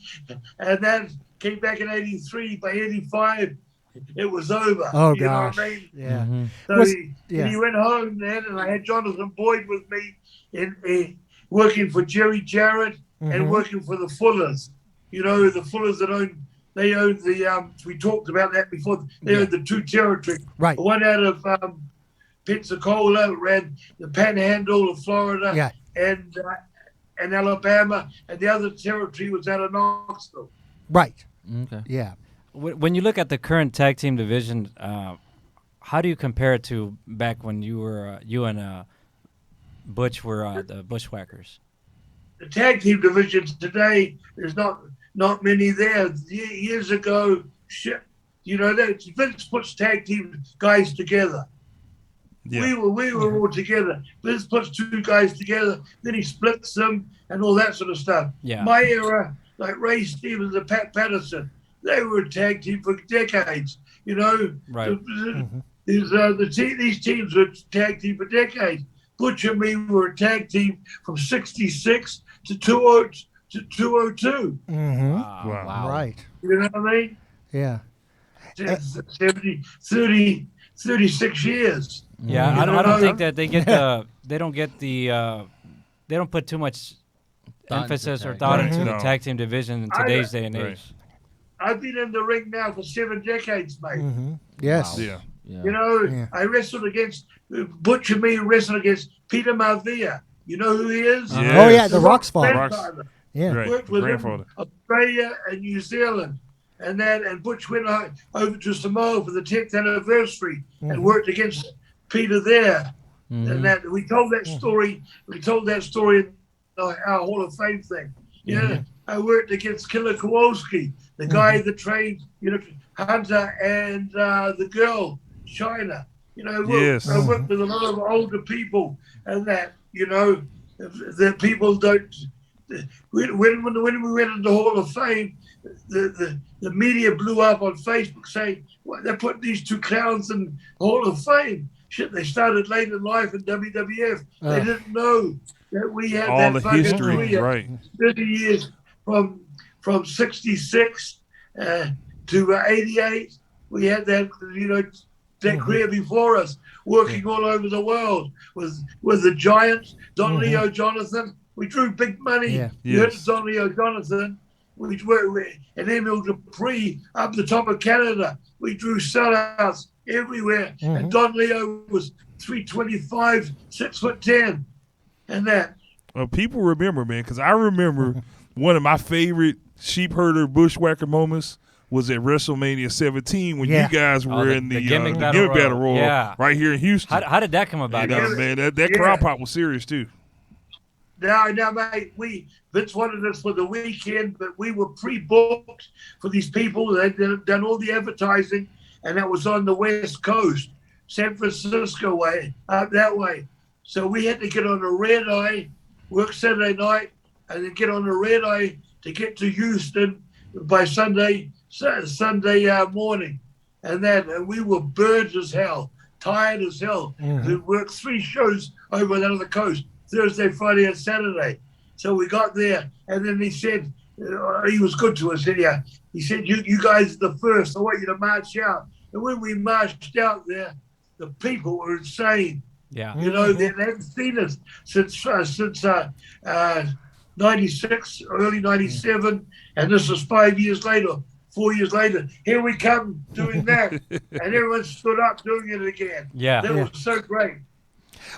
and then came back in 83, by 85, it was over. Oh, you gosh. know what I mean? Yeah. So he went home then, and I had Jonathan Boyd with me in working for Jerry Jarrett and working for the Fullers. The Fullers that own the, we talked about that before, they own the two territories. Right. The one out of Pensacola ran the Panhandle of Florida and Alabama, and the other territory was out of Knoxville. Right. Okay. Yeah. When you look at the current tag team division, how do you compare it to back when you and Butch were the Bushwhackers? The tag team division today, there's not many there. Years ago, Vince puts tag team guys together. Yeah. We were all together. Vince puts two guys together, then he splits them and all that sort of stuff. Yeah. My era, like Ray Stevens and Pat Patterson, they were a tag team for decades. Right. These teams were tag team for decades. Butch and me were a tag team from 66 to 202. Wow. Right. You know what I mean? Yeah. 36 years. Yeah, I don't think that they get they don't put too much emphasis or thought into the tag team division in today's day and age. I've been in the ring now for 7 decades, mate. Yes. Yeah. I wrestled against Butch and me wrestled against Peter Maivia. You know who he is? Yes. Oh yeah, the Rock's father. Grandfather. Yeah. Right. Worked with Grandfather. him, Australia and New Zealand, and Butch went over to Samoa for the 10th anniversary and worked against Peter there. And that we told that story. We told that story in our Hall of Fame thing. I worked against Killer Kowalski, the guy that trained Hunter and the girl China. Yes. I worked with a lot of older people, and that the people don't. When we went into the Hall of Fame, the media blew up on Facebook saying, "Well, they're putting these two clowns in the Hall of Fame." Shit, they started late in life in WWF. They didn't know that we had All that the fucking history, career, right. 30 years from 66 to 88. We had that that career before us, working all over the world with the Giants, Don Leo Jonathan. We drew big money. Yeah. You heard Yes. Don Leo Jonathan. We and Emil Dupree up the top of Canada. We drew sellouts everywhere. And Don Leo was 325, 6'10", and that. Well, people remember, man, because I remember one of my favorite sheep herder bushwhacker moments was at WrestleMania 17 when you guys were in the gimmick battle royal right here in Houston. How did that come about? And, man, that crowd pop was serious too. No, mate. Vince wanted us for the weekend, but we were pre-booked for these people. They'd done all the advertising, and that was on the West Coast, San Francisco way, up that way. So we had to get on a red eye, work Saturday night, and then get on a red eye to get to Houston by Sunday morning. And we were burned as hell, tired as hell. We worked 3 shows over down the coast, Thursday, Friday, and Saturday. So we got there, and then he said, he was good to us anyhow. He said, you guys are the first. I want you to march out. And when we marched out there, the people were insane. Yeah. You know, they haven't seen us since 96, early 97, and this is 5 years later. 4 years later, here we come doing that, and everyone stood up doing it again. Yeah. That was so great.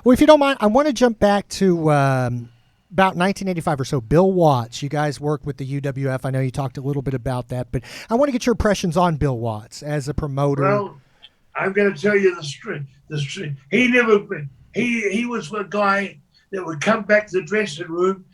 Well, if you don't mind, I want to jump back to about 1985 or so. Bill Watts, you guys worked with the UWF. I know you talked a little bit about that, but I want to get your impressions on Bill Watts as a promoter. Well, I'm going to tell you the street. He was a guy that would come back to the dressing room,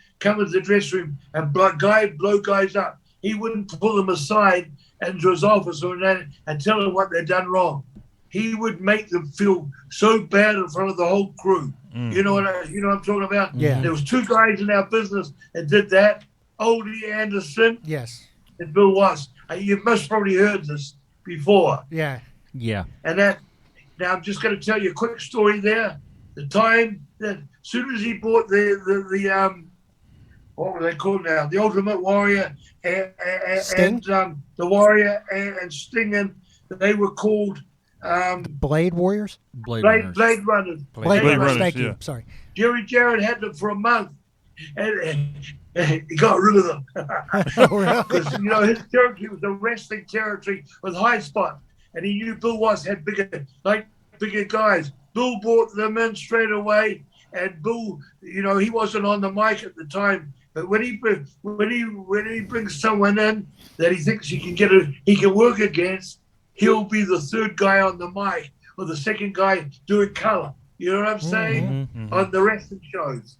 and blow guys up. He wouldn't pull them aside into his office and tell them what they'd done wrong. He would make them feel so bad in front of the whole crew. You know what I'm talking about? Yeah. There was 2 guys in our business that did that. Oldie Anderson Yes. and Bill Watts. You must probably heard this before. Yeah. Yeah. And now I'm just going to tell you a quick story there. The time that as soon as he bought the what were they called now? The Ultimate Warrior Sting? and the Warrior and Sting, and they were called Blade Warriors? Blade Runners. Blade Runners. Thank you. yeah. Sorry. Jerry Jarrett had them for a month, and he got rid of them. Because, his territory was a wrestling territory with high spot, and he knew Bill Watts had bigger guys. Bill brought them in straight away, and Bill, he wasn't on the mic at the time, but when he brings someone in that he thinks he can work against, he'll be the 3rd guy on the mic or the 2nd guy doing color. You know what I'm saying? On the wrestling shows.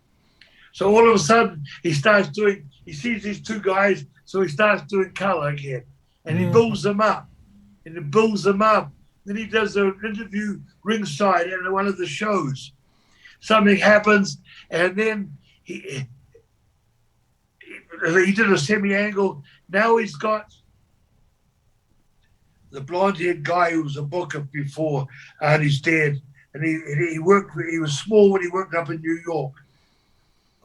So all of a sudden he sees these 2 guys, so he starts doing color again, and he builds them up, Then he does an interview ringside at one of the shows. Something happens, and then he did a semi-angle. Now he's got the blonde-haired guy who was a booker before, and he's dead. And he was small when he worked up in New York.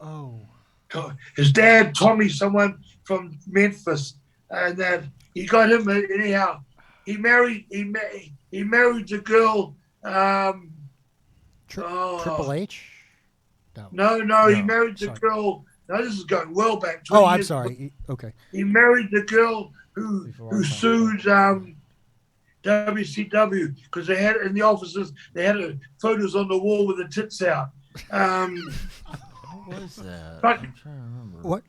Oh. His dad, Tommy, someone from Memphis, and then he got him anyhow. He married the girl. Triple H? No, he married the girl. Now this is going well back. Oh, I'm sorry. Okay. He married the girl who sued WCW because they had in the offices they had photos on the wall with the tits out. What was that? But, I'm trying to remember. What?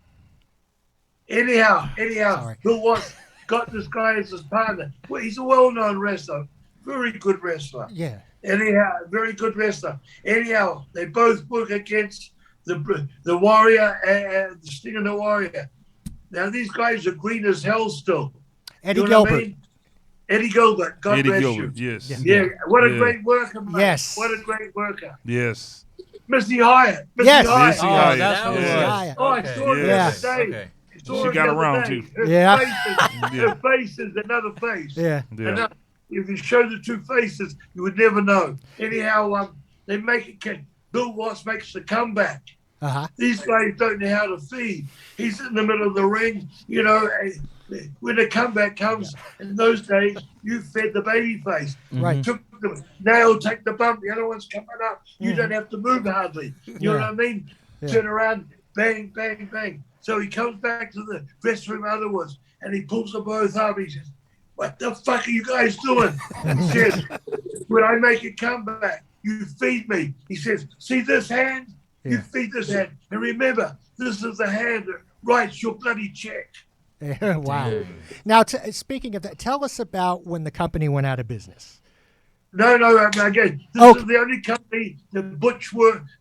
Anyhow, Sorry. Bill Watts got this guy as his partner. Well, he's a well-known wrestler, very good wrestler. Yeah. Anyhow, very good wrestler. Anyhow, they both work against the Warrior and the Sting and the Warrior. Now these guys are green as hell still. Eddie You know what I Gilbert. mean? Eddie Gilbert. God bless you. Yes. Yeah, what a great worker, man. Yes. What a great worker. Yes. Missy Hyatt. Yes. Missy Hyatt. that was Yes. Oh, I saw her Yes. the other day. Okay. Saw She her got the other around, day. too. Her Yeah. Her face is another face. Yeah. Yeah. If you show the 2 faces, you would never know. Anyhow, they make it. Bill Watts makes the comeback. Uh-huh. These guys don't know how to feed. He's in the middle of the ring. When the comeback comes, in those days, you fed the baby face. Right. Took the nail, take the bump. The other one's coming up. You don't have to move hardly. You know what I mean? Yeah. Turn around, bang, bang, bang. So he comes back to the dressing room otherwards, and he pulls them both up. He says, "What the fuck are you guys doing?" He says, "When I make a comeback, you feed me." He says, "See this hand? You feed this hand. And remember, this is the hand that writes your bloody check." Yeah, wow. Now, speaking of that, tell us about when the company went out of business. No, again, this Okay. is the only company me that Butch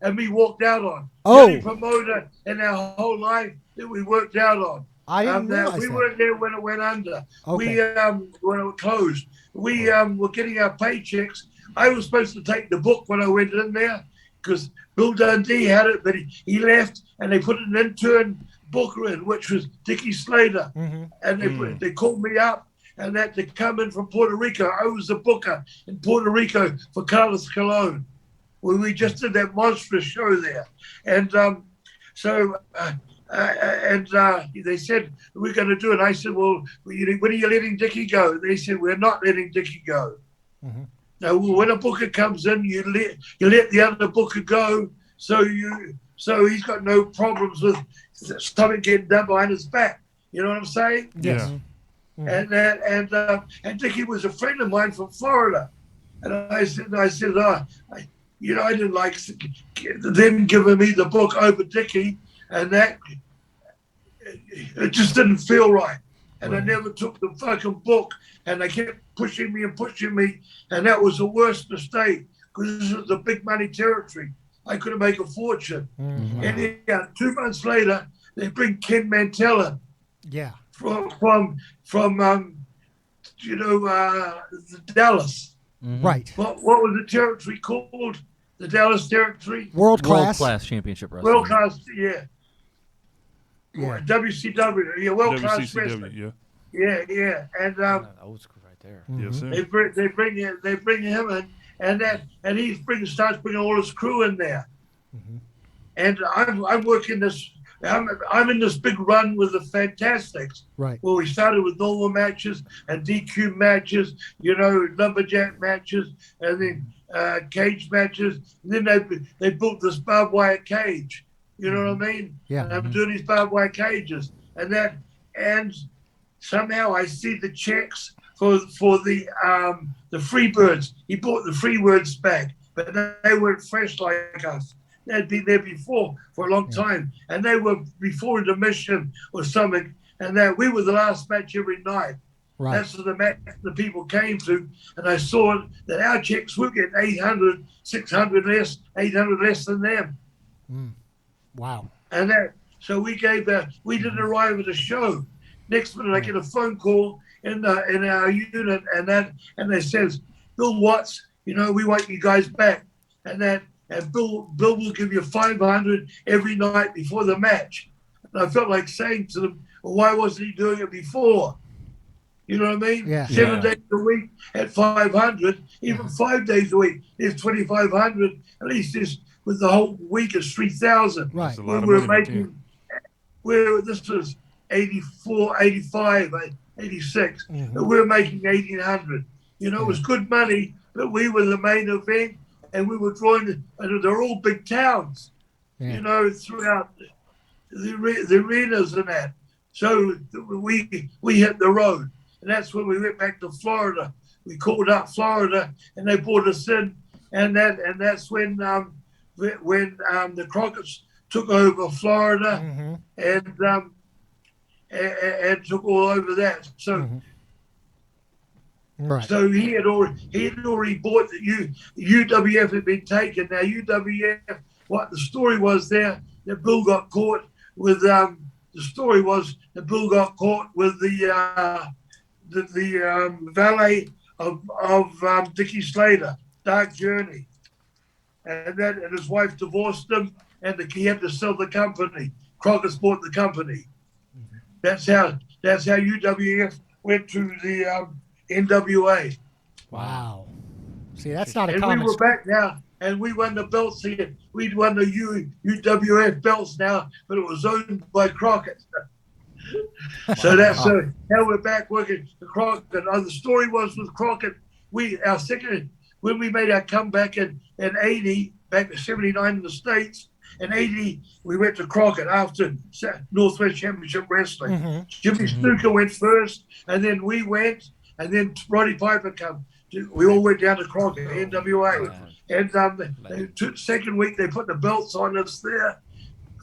and me walked out on. Oh. The only promoter in our whole life that we worked out on. I didn't realize we that. weren't there when it went under. Okay. When it closed. We were getting our paychecks. I was supposed to take the book when I went in there because Bill Dundee had it, but he left and they put an intern booker in, which was Dickie Slater. And they called me up and that to come in from Puerto Rico. I was the booker in Puerto Rico for Carlos Colon. We just did that monstrous show there. And they said, we're going to do it. I said, well, when are you letting Dickie go? They said, we're not letting Dickie go. Now, when a booker comes in, you let the other booker go, so he's got no problems with something getting done behind his back. You know what I'm saying? Yes. And Dickie was a friend of mine from Florida, and I said, I didn't like them giving me the book over Dickie, and that it just didn't feel right. And I never took the fucking book, and they kept pushing me, and that was the worst mistake because this was the big money territory. I could have made a fortune. And then 2 months later, they bring Ken Mantell in. Yeah. From Dallas. Right. What was the territory called? The Dallas territory? World class. World class championship wrestling. World class, yeah. WCW, yeah, world class wrestling. Yeah. And old school right there. Yes, sir. they bring him in, and he starts bringing all his crew in there. And I'm working this. I'm in this big run with the Fantastics. Right. Well, we started with normal matches and DQ matches, lumberjack matches, and then cage matches. And then they built this barbed wire cage. You know what I mean? Yeah. And I'm doing these barbed wire cages, and somehow I see the checks for the Freebirds. He bought the Freebirds back, but they weren't fresh like us. They'd been there before for a long time, and they were before intermission or something. And that we were the last match every night. Right. That's the match the people came to, and I saw that our checks were getting 800, 600 less, 800 less than them. Wow. And so we didn't arrive at a show. Next minute, I get a phone call in our unit, and they says, Bill Watts, we want you guys back, and Bill will give you 500 every night before the match. And I felt like saying to them, well, why wasn't he doing it before? You know what I mean? Yeah. 7 days a week at 500, even 5 days a week is 2,500. At least with the whole week is 3,000. Right. A lot of money right there. This was 84, 85, 86. And we were making 1,800. It was good money, but we were the main event, and we were drawing. And they're all big towns, throughout the arenas and that. So we hit the road, and that's when we went back to Florida. We called up Florida, and they brought us in, and that's when the Crockett's took over Florida, and took all over that. So. Right. So he had already bought the UWF had been taken. Now UWF, what the story was there, that Bill got caught with the valet of Dickie Slater, Dark Journey, and his wife divorced him, and he had to sell the company. Crockett's bought the company. That's how UWF went to the NWA. Wow. See, that's not a and common we were back now, and we won the belts here. We won the UWF belts now, but it was owned by Crockett. So that's now we're back working for Crockett. The story was with Crockett, when we made our comeback in 80, back to 79 in the States, in 80, we went to Crockett after Northwest Championship Wrestling. Jimmy Snuka went first, and then we went, and then Roddy Piper came. We all went down to Crockett, NWA. And the second week, they put the belts on us there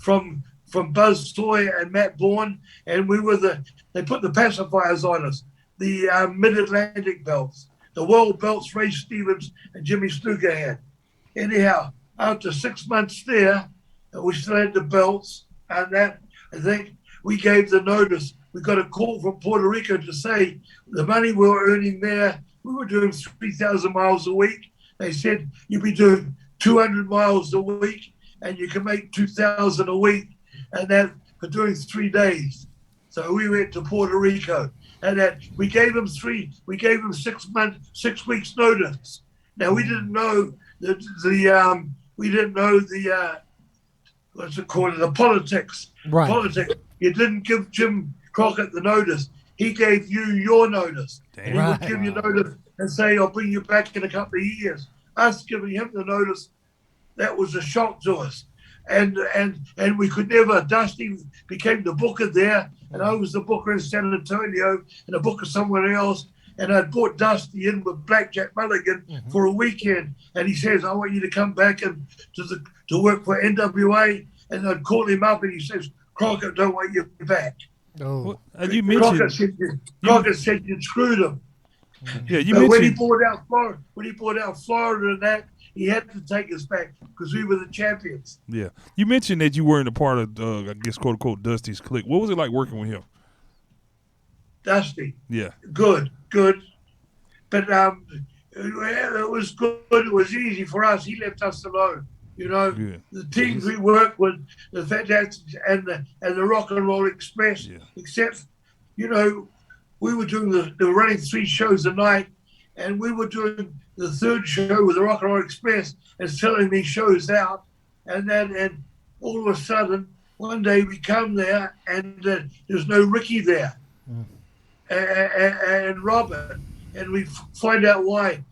from Buzz Sawyer and Matt Bourne, and they put the pacifiers on us, the Mid-Atlantic belts, the world belts Ray Stevens and Jimmy Snuka had. anyhow, after 6 months there, we still had the belts, and that I think we gave the notice. We got a call from Puerto Rico to say the money we were earning there, we were doing 3,000 miles a week. They said you'd be doing 200 miles a week, and you can make 2,000 a week, and that for doing 3 days. So we went to Puerto Rico, and that we gave them 6 weeks notice. Now we didn't know what's it called, the politics. Right. Politics. You didn't give Jim Crockett the notice. He gave you your notice. And he would give you notice and say, I'll bring you back in a couple of years. Us giving him the notice, that was a shock to us. And we could never. Dusty became the booker there, and I was the booker in San Antonio and a booker somewhere else. And I'd brought Dusty in with Blackjack Mulligan for a weekend, and he says, I want you to come back and to work for NWA. And I'd call him up, and he says, Crockett don't want you back. Oh, well, you mentioned Crockett said you screwed him. Yeah, you But mentioned when he bought out Florida and that, he had to take us back because we were the champions. Yeah, you mentioned that you weren't a part of, I guess, quote unquote, Dusty's clique. What was it like working with him? Dusty. Yeah. Good. But it was good. It was easy for us. He left us alone. You know, the teams we worked with, the Fantastics and the Rock and Roll Express, except, you know, we were doing they were running 3 shows a night, and we were doing the 3rd show with the Rock and Roll Express and selling these shows out. And all of a sudden, one day we come there and there's no Ricky there and Robert. And we find out why.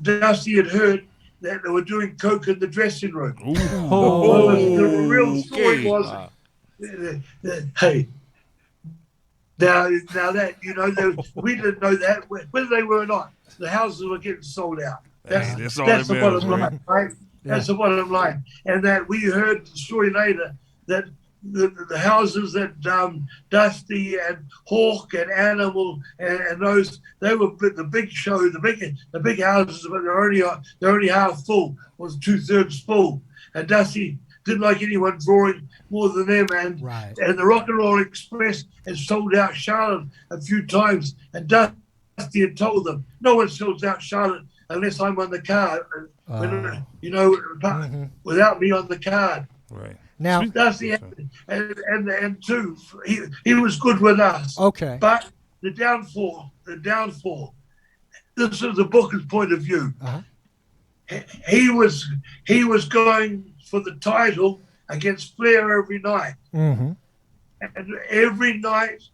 Dusty had heard that they were doing coke in the dressing room. The real story was, hey, now that, you know, we didn't know that, whether they were or not. The houses were getting sold out. That's the bottom line, right? That's the bottom line. And that we heard the story later that the houses that Dusty and Hawk and Animal and those, they were the big show, the big houses, but they're only half full, was 2/3 full. And Dusty didn't like anyone drawing more than them. And the Rock and Roll Express has sold out Charlotte a few times, and Dusty had told them, no one sells out Charlotte unless I'm on the card, you know, without me on the card. Right. Now, Dusty and two, he was good with us. Okay. But the downfall. This is the Booker's point of view. He was going for the title against Flair every night, and every night,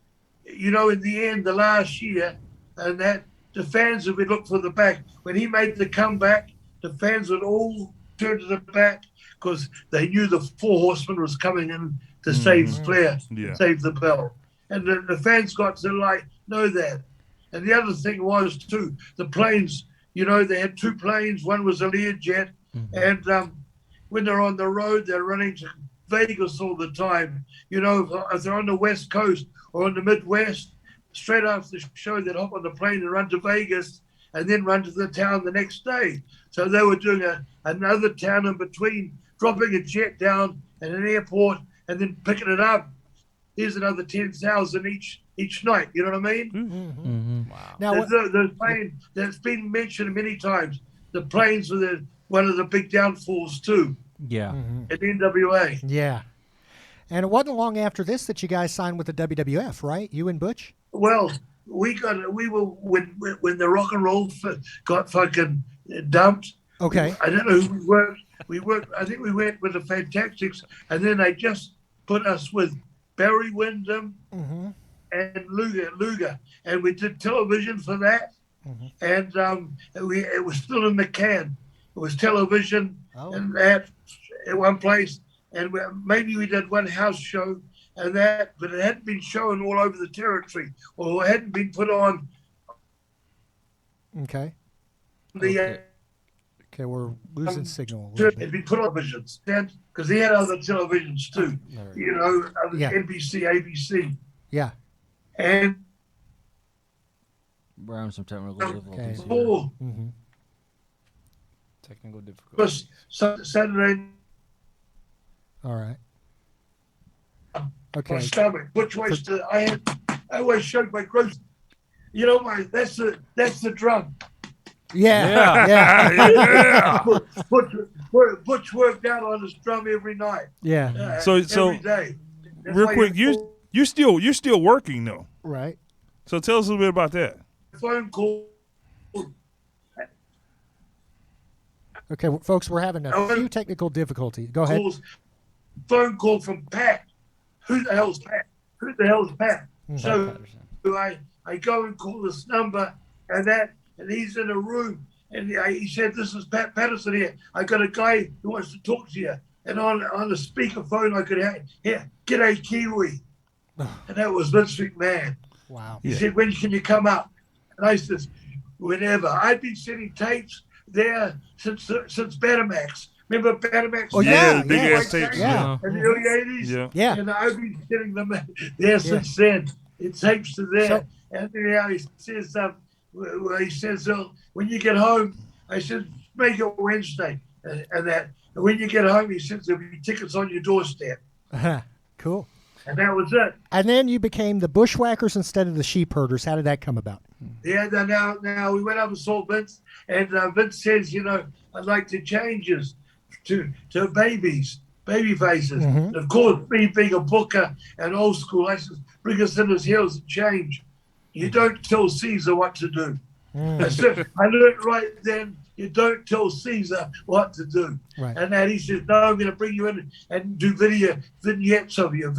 you know, in the end, the last year, and that the fans would look for the back. When he made the comeback, the fans would all turn to the back because they knew the 4 Horsemen was coming in to save Flair, save the belt. And the fans got to know that. And the other thing was too, the planes, you know, they had 2 planes. One was a Learjet, and when they're on the road, they're running to Vegas all the time. You know, if they're on the West Coast or on the Midwest, straight after the show, they'd hop on the plane and run to Vegas and then run to the town the next day. So they were doing another town in between, dropping a jet down at an airport and then picking it up. Here's another 10,000 each night. You know what I mean? Wow. Now, the plane that's been mentioned many times. The planes were one of the big downfalls too. Yeah. At NWA. Yeah. And it wasn't long after this that you guys signed with the WWF, right? You and Butch? Well, when the Rock and Roll got fucking dumped. Okay. I don't know who we worked. I think we went with the Fantastics, and then they just put us with Barry Windham and Luger, and we did television for that, and it was still in the can. It was television and that at one place, and maybe we did one house show and that, but it hadn't been shown all over the territory, or it hadn't been put on. Okay. Okay, we're losing signal. It'd be put on televisions, because they had other televisions too. You know, NBC, ABC. Yeah. And we're having some technical difficulties. Okay. Technical difficulty. was Saturday. All right. My Okay. stomach. Which was I always showed my growth. You know, that's the drum. Yeah. Yeah. Yeah. Butch worked out on his drum every night. Yeah. So every day. That's real why quick, you're still working though. Right. So tell us a little bit about that. phone call. Okay, folks, we're having a few technical difficulties. Go ahead. Phone call from Pat. Who the hell's Pat? Who the hell's Pat? So I go and call this number, and he's in a room, and he said, "This is Pat Patterson here. I got a guy who wants to talk to you." And on the speakerphone, I could hear, "G'day, Kiwi," and that was Vince McMahon. Wow. He said, "When can you come up?" And I said, "Whenever." I'd been sending tapes there since Betamax. Remember Betamax? Oh, yeah, big ass tapes. Yeah. In the early 80s? Yeah. Yeah. And I've been sending them there since then. It tapes to there. So- And anyhow, he says, when you get home, I said, make it Wednesday. And when you get home, he says, there'll be tickets on your doorstep. Cool. And that was it. And then you became the Bushwhackers instead of the Sheep Herders. How did that come about? Yeah, now we went up and saw Vince, and Vince says, I'd like to change us to baby faces. And of course, me being a booker and old school, I said, bring us in his heels and change. You don't tell Caesar what to do. I learned right then, you don't tell Caesar what to do. Right. And then he says, no, I'm going to bring you in and do vignettes of you.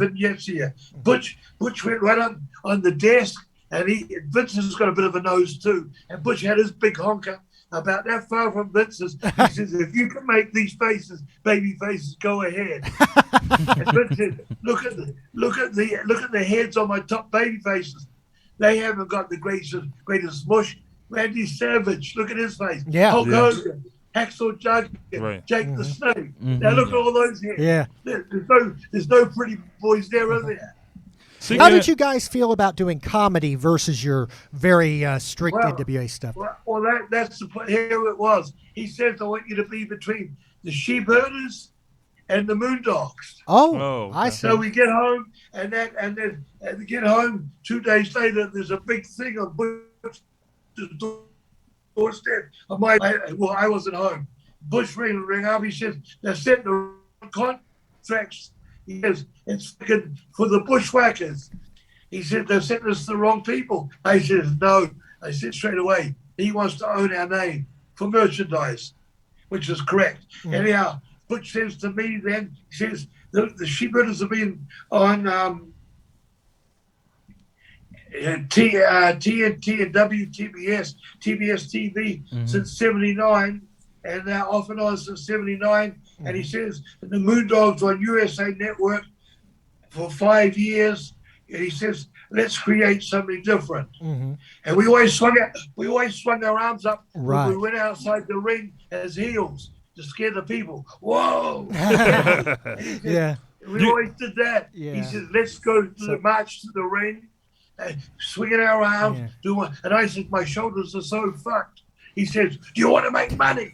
Butch went right up on the desk, and Vince has got a bit of a nose too. And Butch had his big honker about that far from Vince's. He says, if you can make these faces, baby faces, go ahead. And Vince said, look at the heads on my top baby faces. They haven't got the greatest mush. Randy Savage, look at his face. Yeah. Hulk Hogan, Hacksaw Judge, Right. Jake the Snake. Now look at all those heads. Yeah. There's no pretty boys there, are there? How did you guys feel about doing comedy versus your very strict NWA stuff? Well, that's the point. Here it was. He says, I want you to be between the sheep herders and the moondogs. Oh, I see. So we get home, and we get home 2 days later. There's a big thing on Butch's doorstep. I wasn't home. Bush ring up. He says they're setting the contracts. He says it's for the Bushwackers. He said they're setting us the wrong people. I said no. I said straight away he wants to own our name for merchandise, which is correct. Anyhow, Butch says to me then, he says the sheepherders have been on TNT and WTBS, TBS TV since '79, and they're off and on since '79. And he says the Moondogs on USA Network for 5 years. And he says, let's create something different. And we always swung our arms up when we went outside the ring as heels to scare the people. Whoa! Yeah. We always did that. Yeah. He says, let's go to the march to the ring, swinging our arms, and I said, my shoulders are so fucked. He says, do you want to make money?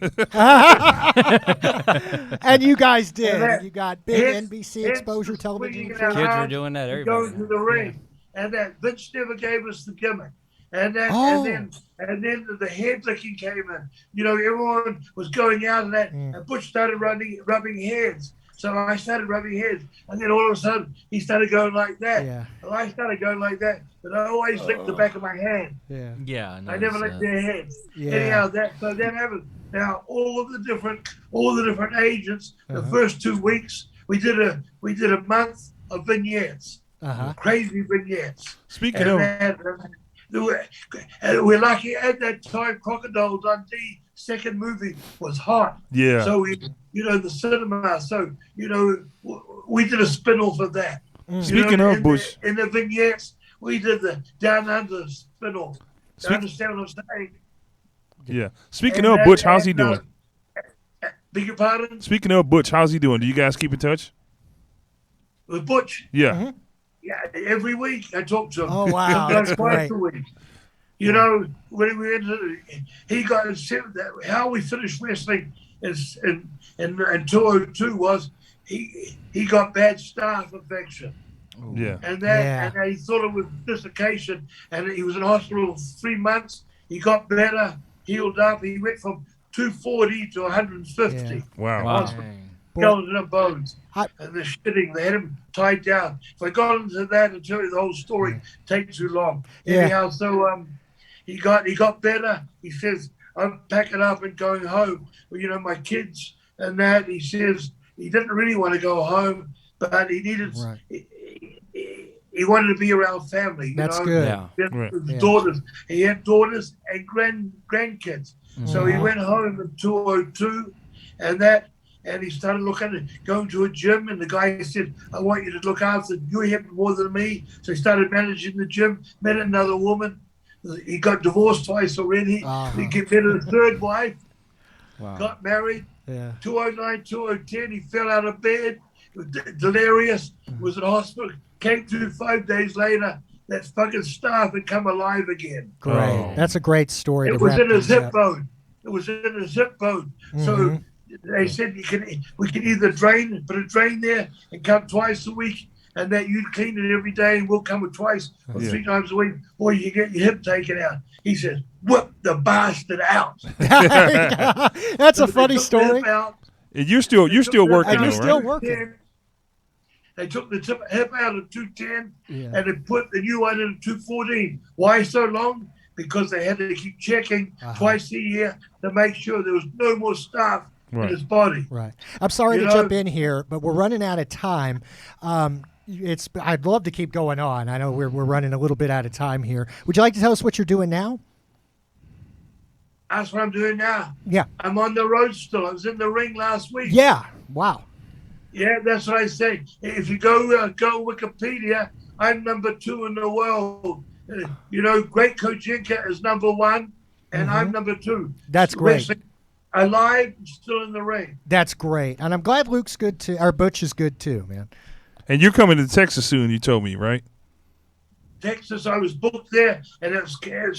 And you guys did. And you got big NBC exposure television. Kids were doing that. Everybody. Going to the ring. And that Vince never gave us the gimmick. And then the head licking came in. Everyone was going out of that, and Butch started rubbing heads. So I started rubbing heads, and then all of a sudden he started going like that. Yeah. And I started going like that, but I always licked the back of my hand. Yeah. Yeah. I never licked their heads. Yeah. Anyhow, that happened. Now all the different agents. The first 2 weeks we did a month of vignettes, crazy vignettes. Speaking of, we're lucky at that time. Crocodile Dundee second movie was hot. Yeah. So the cinema. So we did a spin-off of that. Speaking of Bush, in the vignettes, we did the Down Under spin-off. You understand what I'm saying? Yeah. Speaking of Butch, how's he doing? Beg your pardon? Speaking of Butch, how's he doing? Do you guys keep in touch? With Butch? Yeah. Yeah, every week I talk to him. Oh, wow. That's twice great. a week. When we went to, he got how we finished wrestling and 202 was he got bad staph infection. Yeah. And he thought it was dislocation, and he was in hospital for 3 months. He got better, healed up. He went from 240 to 150. Yeah. Wow. Skeleton and bones. And the shitting, they had him tied down. If I got into that and tell you the whole story, take too long. Yeah. Anyhow, so he got better. He says, I'm packing up and going home. Well, my kids and that. He says he didn't really want to go home, but he needed. Right. He wanted to be around family. That's good. Right. Daughters. He had daughters and grandkids. So he went home in 202, and he started looking at going to a gym. And the guy said, "I want you to look after your hip more than me." So he started managing the gym. Met another woman. He got divorced twice already. He met a third wife. Wow. Got married. Yeah. 209, 2010. He fell out of bed. Was delirious. Was in hospital. Came to 5 days later. That fucking staph had come alive again. Great. That's a great story. It was in his hip bone. It was in his hip bone. So they said we can either put a drain there and come twice a week, and that you'd clean it every day, and we'll come twice or 3 times a week, or you get your hip taken out. He said, whip the bastard out. That's a funny story. And you're still working, And you're though, still right? working. They took the hip out of 210 and they put the new one in 214. Why so long? Because they had to keep checking twice a year to make sure there was no more staph in his body. Right. I'm sorry to jump in here, but we're running out of time. I'd love to keep going on. I know we're running a little bit out of time here. Would you like to tell us what you're doing now? That's what I'm doing now. Yeah. I'm on the road still. I was in the ring last week. Yeah. Wow. Yeah, that's what I say. If you go Wikipedia, I'm number 2 in the world. Great Coach Inca is number 1, and I'm number 2. That's great. Alive, still in the ring. That's great. And I'm glad Luke's good too. Or Butch is good too, man. And you're coming to Texas soon, you told me, right? Texas, I was booked there, and it was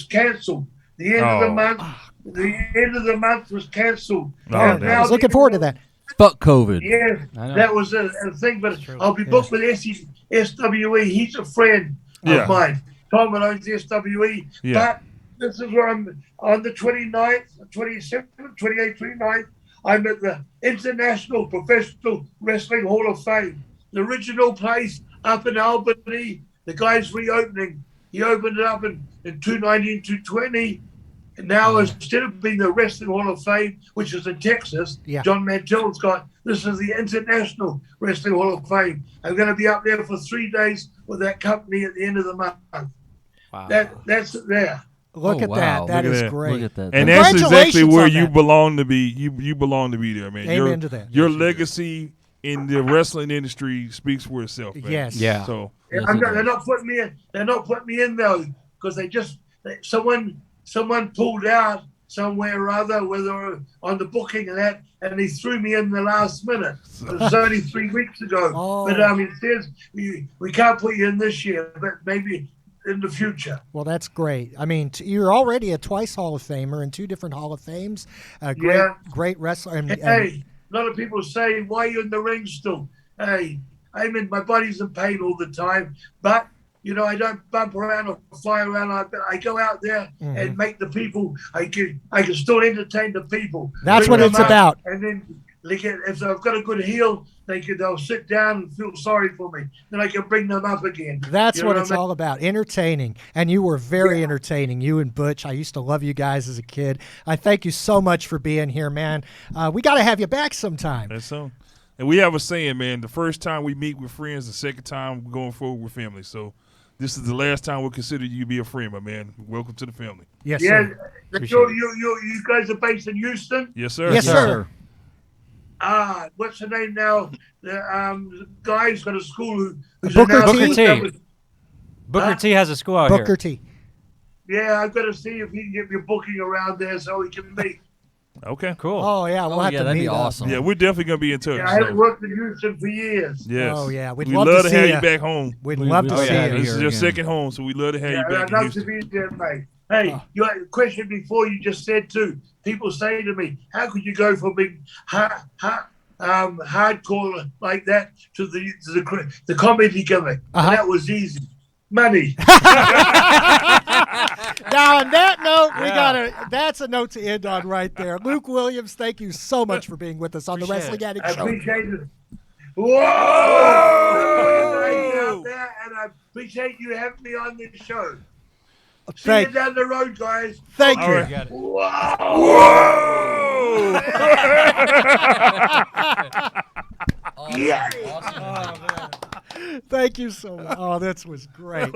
canceled. The end of the month. The end of the month was canceled. I was looking forward to that. Fuck COVID. Yeah, that was a thing. But I'll be booked with SWE. He's a friend of mine. Tom owns SWE. But this is where I'm on the 29th, 27th, 28th, 29th. I'm at the International Professional Wrestling Hall of Fame. The original place up in Albany. The guy's reopening. He opened it up in 219, 220. And now, instead of being the Wrestling Hall of Fame, which is in Texas, John Mantell's got, this is the International Wrestling Hall of Fame. I'm going to be up there for 3 days with that company at the end of the month. Wow. That's it there. Look at that. That is great. Look at that. And that's exactly where on you that. belong to be. You belong to be there, man. Amen to that. Your legacy in the wrestling industry speaks for itself, man. Yes. Yeah. So They're not putting me in. They're not putting me in though, because someone pulled out somewhere or other, whether on the booking and that, and he threw me in the last minute. It was only 3 weeks ago. But it says we can't put you in this year, but maybe in the future. Well, that's great. I mean, you're already a twice Hall of Famer in 2 different Hall of Fames. Great wrestler. Hey, a lot of people say, why are you in the ring still? Hey, my body's in pain all the time, but I don't bump around or fly around. I go out there and make the people. I can still entertain the people. That's what it's about. And then if I've got a good heel, they'll sit down and feel sorry for me. Then I can bring them up again. That's what it's all about, entertaining. And you were very entertaining, you and Butch. I used to love you guys as a kid. I thank you so much for being here, man. We got to have you back sometime. That's so. And we have a saying, man, the first time we meet with friends, the second time we're going forward with family. So this is the last time we'll consider you to be a friend, my man. Welcome to the family. Yes, sir. You guys are based in Houston? Yes, sir. Yes, sir. What's the name now? The guy's got a school who's Booker Booker T. T. Booker T has a school out Booker here. T. Yeah, I've got to see if he can get me a booking around there so we can meet. Okay. Cool. Oh, yeah. We'll have to that'd meet be up. awesome. Yeah, we're definitely going to be in touch. Yeah, I haven't worked in Houston for years. Yes. Oh, yeah. We'd We'd love love to to have see you back home. We'd love to see yeah, you. This is your again. second home, so we'd love to have you back I'd in love Houston. to be there, mate. Hey, your question before you just said too. People say to me, "How could you go from being hardcore like that to the comedy gimmick?" And that was easy. Money. Now, on that note, that's a note to end on right there. Luke Williams, thank you so much for being with us on the Wrestling Addict I Show. appreciate it. Whoa! And I appreciate you having me on this show. See you down the road, guys. Thank you. Got it. Whoa! Awesome. Yeah. Awesome. Thank you so much. Oh, this was great.